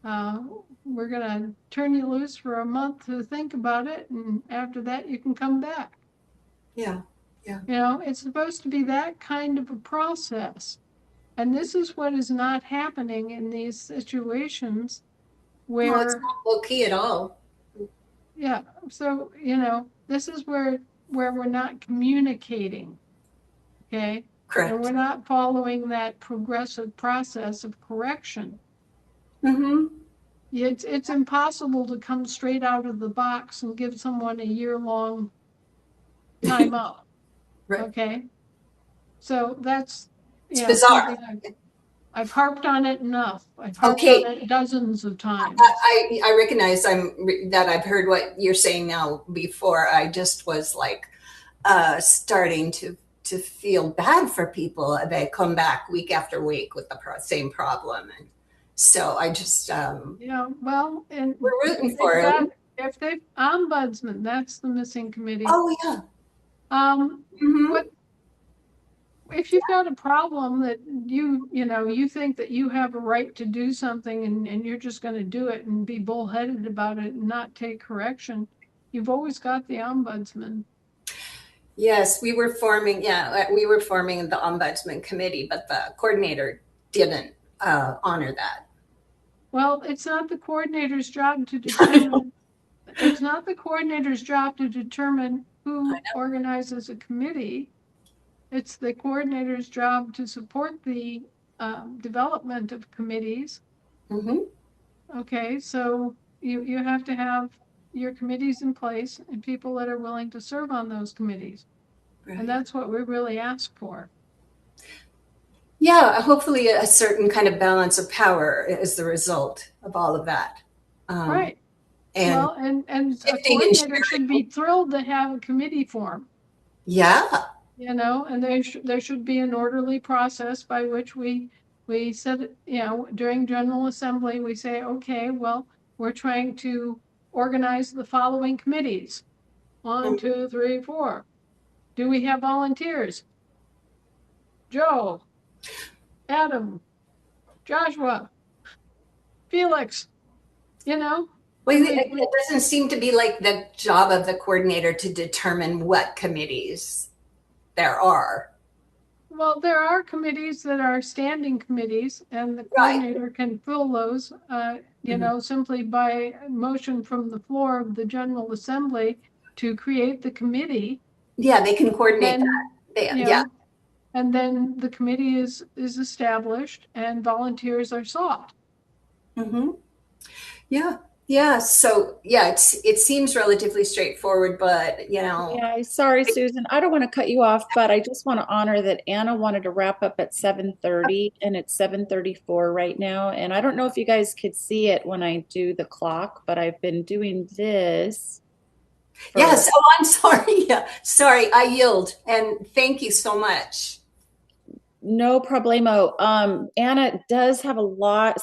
We're going to turn you loose for a month to think about it. And after that, you can come back. Yeah. It's supposed to be that kind of a process. And this is what is not happening in these situations where. No, it's not low key at all. Yeah. So, this is where we're not communicating. Okay. Correct. And we're not following that progressive process of correction. It's impossible to come straight out of the box and give someone a year-long timeout. Right. Okay. So that's bizarre. I've harped on it enough. I've harped on it dozens of times. I recognize that I've heard what you're saying now before. I just was like starting to feel bad for people that come back week after week with the same problem. And so I just well, and we're rooting for them. If they've ombudsman, that's the missing committee. Oh yeah. What if you've got a problem that you think that you have a right to do something and you're just going to do it and be bullheaded about it and not take correction? You've always got the ombudsman. Yes, we were forming the ombudsman committee, but the coordinator didn't honor that. Well, it's not the coordinator's job to determine. It's not the coordinator's job to determine who organizes a committee. It's the coordinator's job to support the development of committees. Okay, so you have to have your committees in place and people that are willing to serve on those committees. Right. And that's what we really ask for. Yeah, hopefully a certain kind of balance of power is the result of all of that. Right. And a coordinator should be thrilled to have a committee form. Yeah. And there should be an orderly process by which we said, during General Assembly, we say, okay, well, we're trying to organize the following committees. 1, 2, 3, 4. Do we have volunteers? Joe, Adam, Joshua, Felix, Well, it doesn't seem to be like the job of the coordinator to determine what committees there are. Well, there are committees that are standing committees, and the coordinator can fill those, simply by motion from the floor of the General Assembly to create the committee. Yeah, they can coordinate that. Yeah. And then the committee is established and volunteers are sought. Mm-hmm. Yeah. Yeah. So yeah, it seems relatively straightforward, but Yeah, sorry, Susan. I don't want to cut you off, but I just want to honor that Anna wanted to wrap up at 7:30 and it's 7:34 right now. And I don't know if you guys could see it when I do the clock, but I've been doing this. Yes. Oh, I'm sorry. Yeah. Sorry. I yield. And thank you so much. No problemo. Anna does have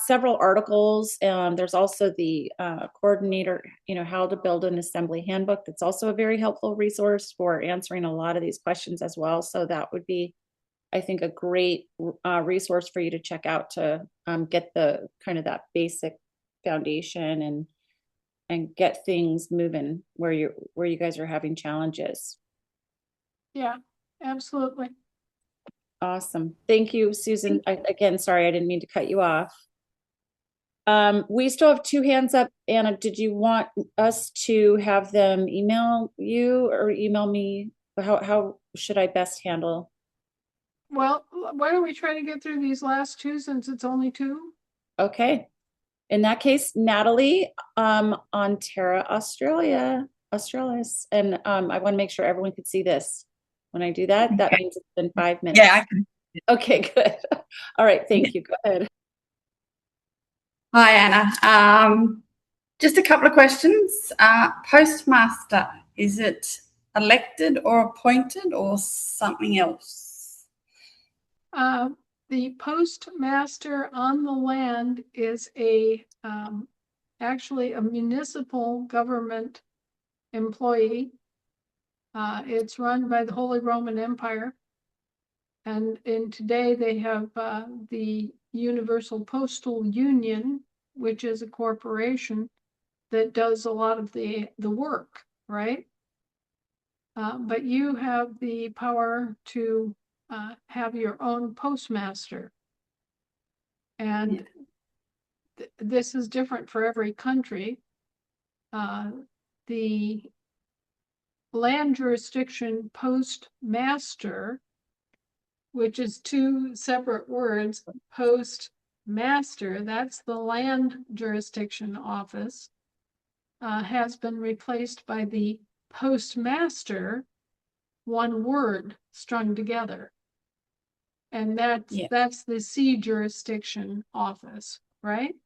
several articles. There's also the coordinator, how to build an assembly handbook. That's also a very helpful resource for answering a lot of these questions as well. So that would be, I think, a great resource for you to check out to get the kind of that basic foundation and get things moving where you guys are having challenges. Yeah, absolutely. Awesome. Thank you, Susan. Again, sorry, I didn't mean to cut you off. We still have 2 hands up. Anna, did you want us to have them email you or email me? How should I best handle? Well, why don't we try to get through these last 2 since it's only 2? Okay. In that case, Natalie, on Terra Australis. And I want to make sure everyone could see this. When I do that, that means it's been 5 minutes. Yeah, I can. Okay, good. All right, thank you. Go ahead. Hi, Anna. Just a couple of questions. Postmaster, is it elected or appointed or something else? The postmaster on the land is actually a municipal government employee. It's run by the Holy Roman Empire. And today they have the Universal Postal Union, which is a corporation that does a lot of the work, right? But you have the power to have your own postmaster. And this is different for every country. The land jurisdiction postmaster, which is 2 separate words, postmaster, that's the land jurisdiction office, has been replaced by the postmaster, 1 word strung together. And that's the sea jurisdiction office, right?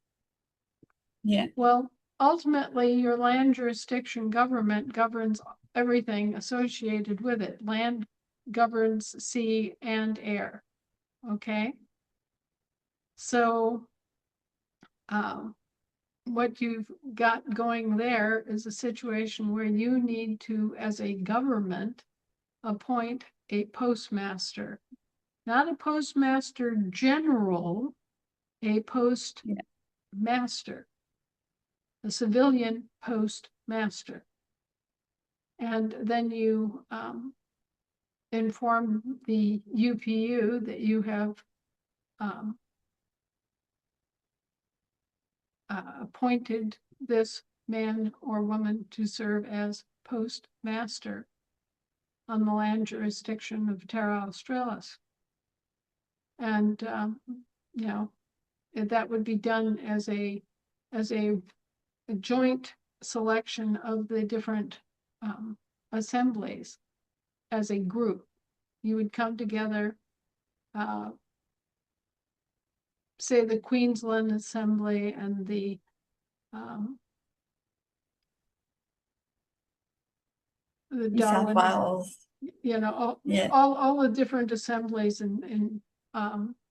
Yeah. Well, ultimately, your land jurisdiction government governs everything associated with it. Land governs sea and air. Okay. So what you've got going there is a situation where you need to, as a government, appoint a postmaster, not a postmaster general, a postmaster, a civilian postmaster. And then you inform the UPU that you have appointed this man or woman to serve as postmaster on the land jurisdiction of Terra Australis. And, that would be done as a joint selection of the different assemblies as a group. You would come together, say the Queensland Assembly and the South Wales. All the different assemblies in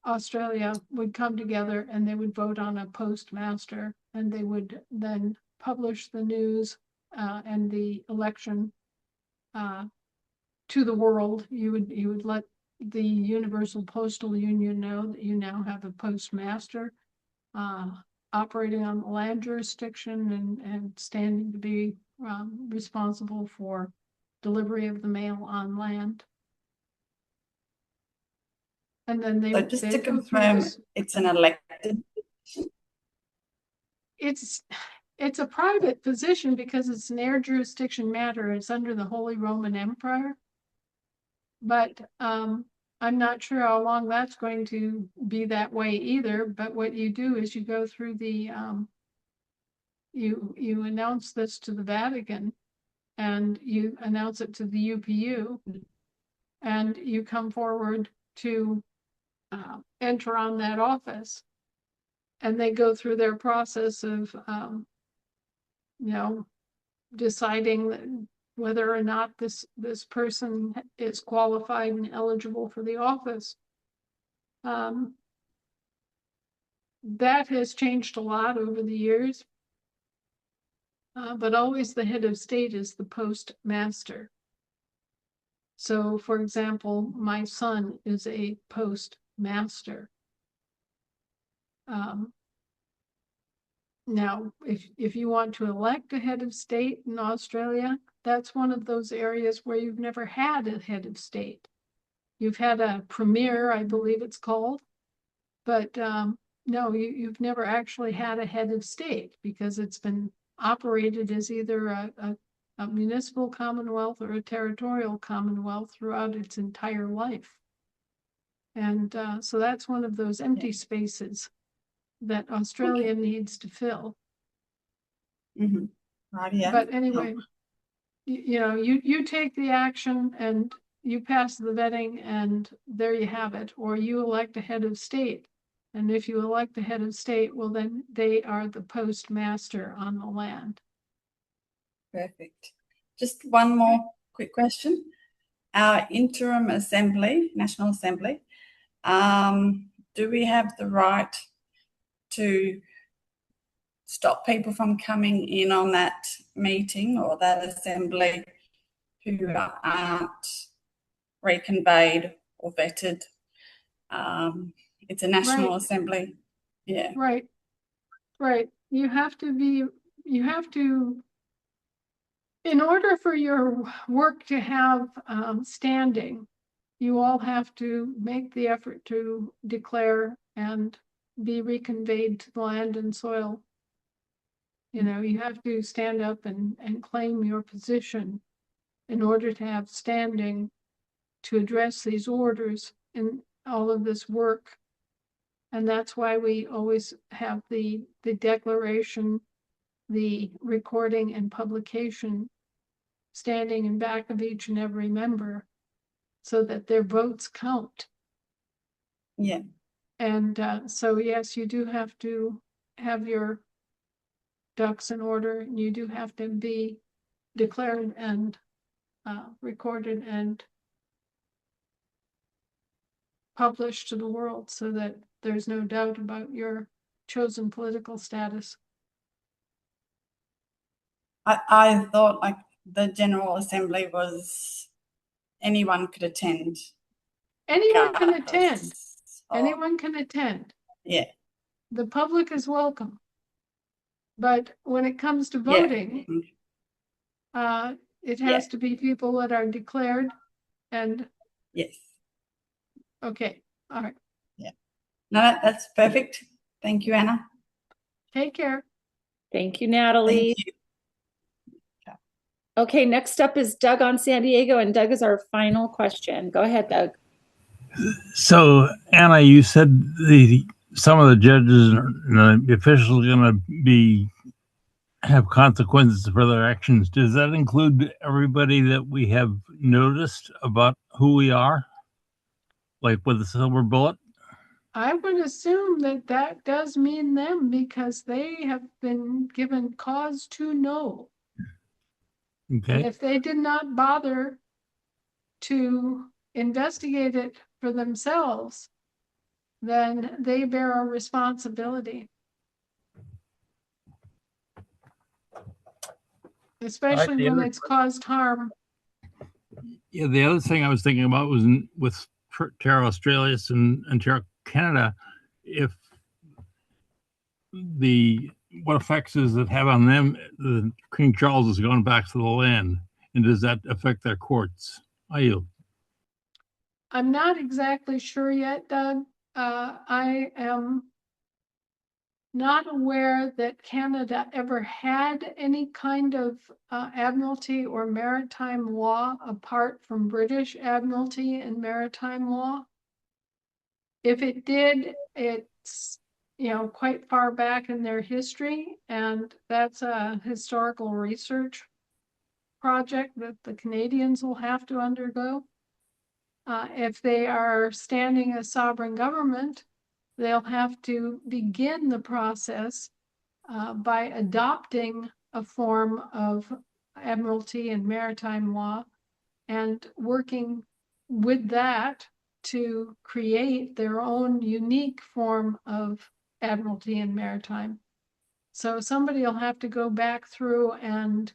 Australia would come together and they would vote on a postmaster, and they would then publish the news and the election to the world. You would let the Universal Postal Union know that you now have a postmaster operating on the land jurisdiction and standing to be responsible for delivery of the mail on land. And then they just to confirm, it's an elected position? It's a private position because it's an air jurisdiction matter. It's under the Holy Roman Empire. But I'm not sure how long that's going to be that way either. But what you do is you go through the you announce this to the Vatican, and you announce it to the UPU, and you come forward to enter on that office, and they go through their process of deciding whether or not this person is qualified and eligible for the office. That has changed a lot over the years, but always the head of state is the postmaster. So, for example, my son is a postmaster. Now, if you want to elect a head of state in Australia, that's one of those areas where you've never had a head of state. You've had a premier, I believe it's called, but no, you've never actually had a head of state because it's been operated as either a municipal commonwealth or a territorial commonwealth throughout its entire life. And so that's one of those empty spaces that Australia needs to fill. Mm-hmm. Right, yeah. But anyway, you take the action and you pass the vetting, and there you have it. Or you elect a head of state. And if you elect a head of state, well, then they are the postmaster on the land. Perfect. Just one more quick question. Our interim assembly, National Assembly, do we have the right to stop people from coming in on that meeting or that assembly who aren't reconveyed or vetted? It's a national assembly. Yeah. Right. You have to, in order for your work to have standing, you all have to make the effort to declare and be reconveyed to the land and soil. You have to stand up and claim your position in order to have standing to address these orders and all of this work. And that's why we always have the declaration, the recording and publication standing in back of each and every member so that their votes count. Yeah. And so, yes, you do have to have your ducks in order, and you do have to be declared and recorded and published to the world so that there's no doubt about your chosen political status. I thought like the General Assembly was anyone could attend. Anyone can attend. Anyone can attend. Yeah. The public is welcome. But when it comes to voting, it has to be people that are declared and. Yes. Okay. All right. Yeah. No, that's perfect. Thank you, Anna. Take care. Thank you, Natalie. Thank you. Okay, next up is Doug on San Diego, and Doug is our final question. Go ahead, Doug. So, Anna, you said some of the judges and the officials are going to have consequences for their actions. Does that include everybody that we have noticed about who we are, like with the silver bullet? I would assume that does mean them because they have been given cause to know. Okay. And if they did not bother to investigate it for themselves, then they bear a responsibility. Especially when it's caused harm. Yeah, the other thing I was thinking about was with Terra Australis and Terra Canada, if what effects does it have on them? King Charles is going back to the land, and does that affect their courts? I yield. I'm not exactly sure yet, Doug. I am not aware that Canada ever had any kind of admiralty or maritime law apart from British admiralty and maritime law. If it did, it's, you know, quite far back in their history, and that's a historical research project that the Canadians will have to undergo. If they are standing as sovereign government, they'll have to begin the process by adopting a form of admiralty and maritime law and working with that to create their own unique form of admiralty and maritime. So somebody will have to go back through and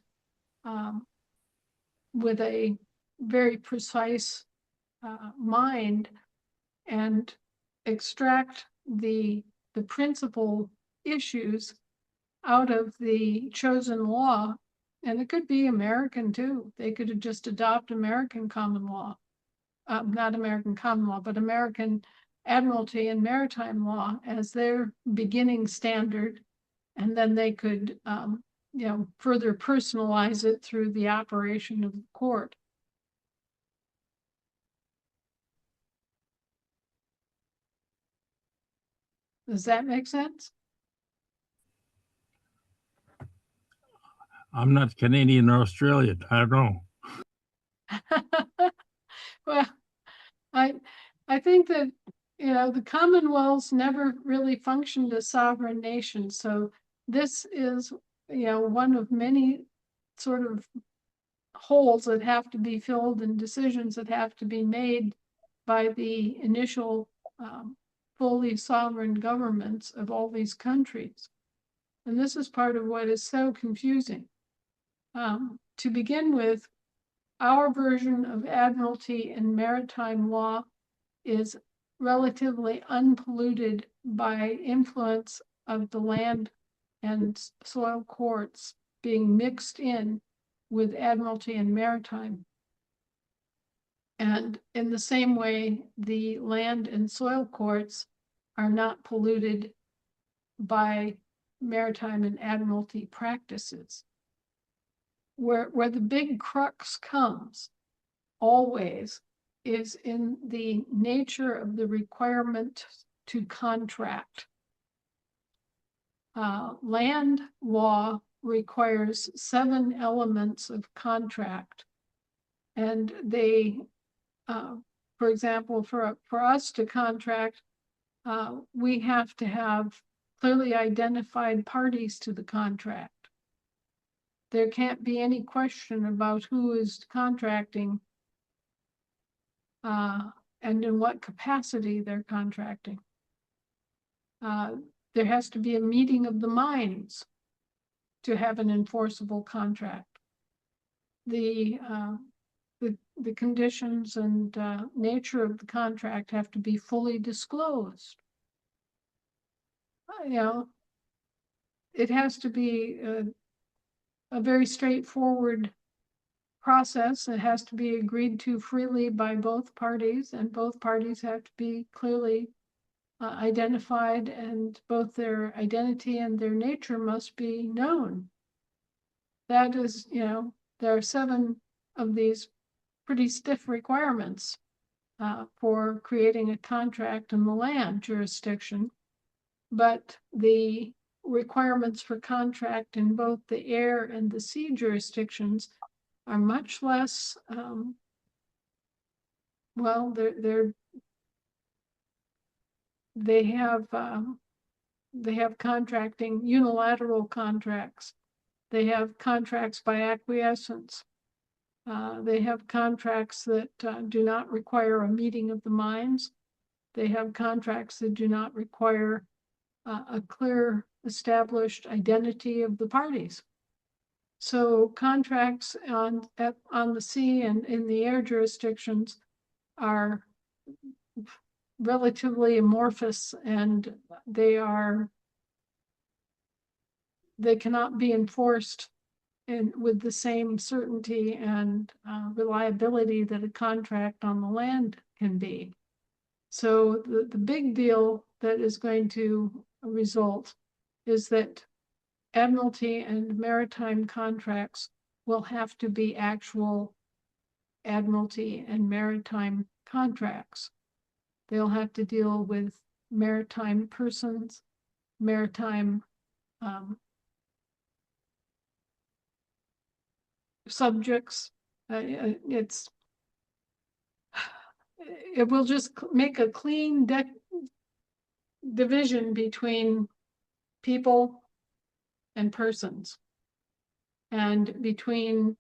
with a very precise mind and extract the principal issues out of the chosen law. And it could be American too. They could just adopt American common law, not American common law, but American admiralty and maritime law as their beginning standard. And then they could, you know, further personalize it through the operation of the court. Does that make sense? I'm not Canadian or Australian. I don't know. Well, I think that, you know, the Commonwealths never really functioned as sovereign nations. So this is, you know, one of many sort of holes that have to be filled and decisions that have to be made by the initial fully sovereign governments of all these countries. And this is part of what is so confusing. To begin with, our version of admiralty and maritime law is relatively unpolluted by influence of the land and soil courts being mixed in with admiralty and maritime. And in the same way, the land and soil courts are not polluted by maritime and admiralty practices. Where the big crux comes always is in the nature of the requirement to contract. Land law requires 7 elements of contract, and they, for example, for us to contract, we have to have clearly identified parties to the contract. There can't be any question about who is contracting and in what capacity they're contracting. There has to be a meeting of the minds to have an enforceable contract. The conditions and nature of the contract have to be fully disclosed. You know, it has to be a very straightforward process. It has to be agreed to freely by both parties, and both parties have to be clearly identified, and both their identity and their nature must be known. That is, you know, there are 7 of these pretty stiff requirements for creating a contract in the land jurisdiction, but the requirements for contract in both the air and the sea jurisdictions are much less, well, they have contracting, unilateral contracts. They have contracts by acquiescence. They have contracts that do not require a meeting of the minds. They have contracts that do not require a clear established identity of the parties. So contracts on the sea and in the air jurisdictions are relatively amorphous, and they cannot be enforced with the same certainty and reliability that a contract on the land can be. So the big deal that is going to result is that admiralty and maritime contracts will have to be actual admiralty and maritime contracts. They'll have to deal with maritime persons, maritime subjects. It will just make a clean division between people and persons, and between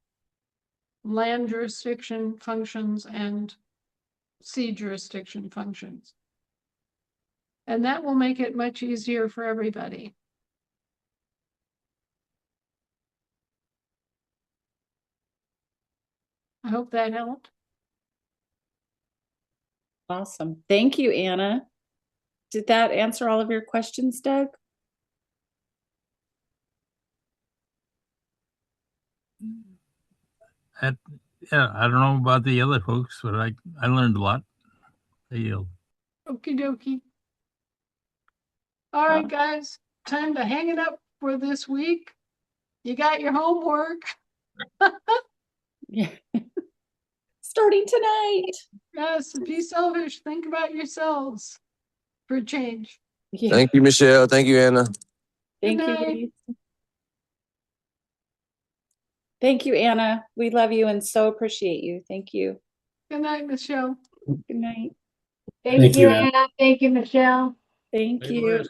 land jurisdiction functions and sea jurisdiction functions. And that will make it much easier for everybody. I hope that helped. Awesome. Thank you, Anna. Did that answer all of your questions, Doug? Yeah, I don't know about the other folks, but I learned a lot. I yield. Okie dokie. All right, guys, time to hang it up for this week. You got your homework. Yeah. Starting tonight. Yes, be selfish. Think about yourselves for a change. Yeah. Thank you, Michelle. Thank you, Anna. Thank Good you. night. Louise. Thank you, Anna. We love you and so appreciate you. Thank you. Good night, Michelle. Good night. Thank you, Anna. Thank you, Michelle. Thank Hey, you. Liz.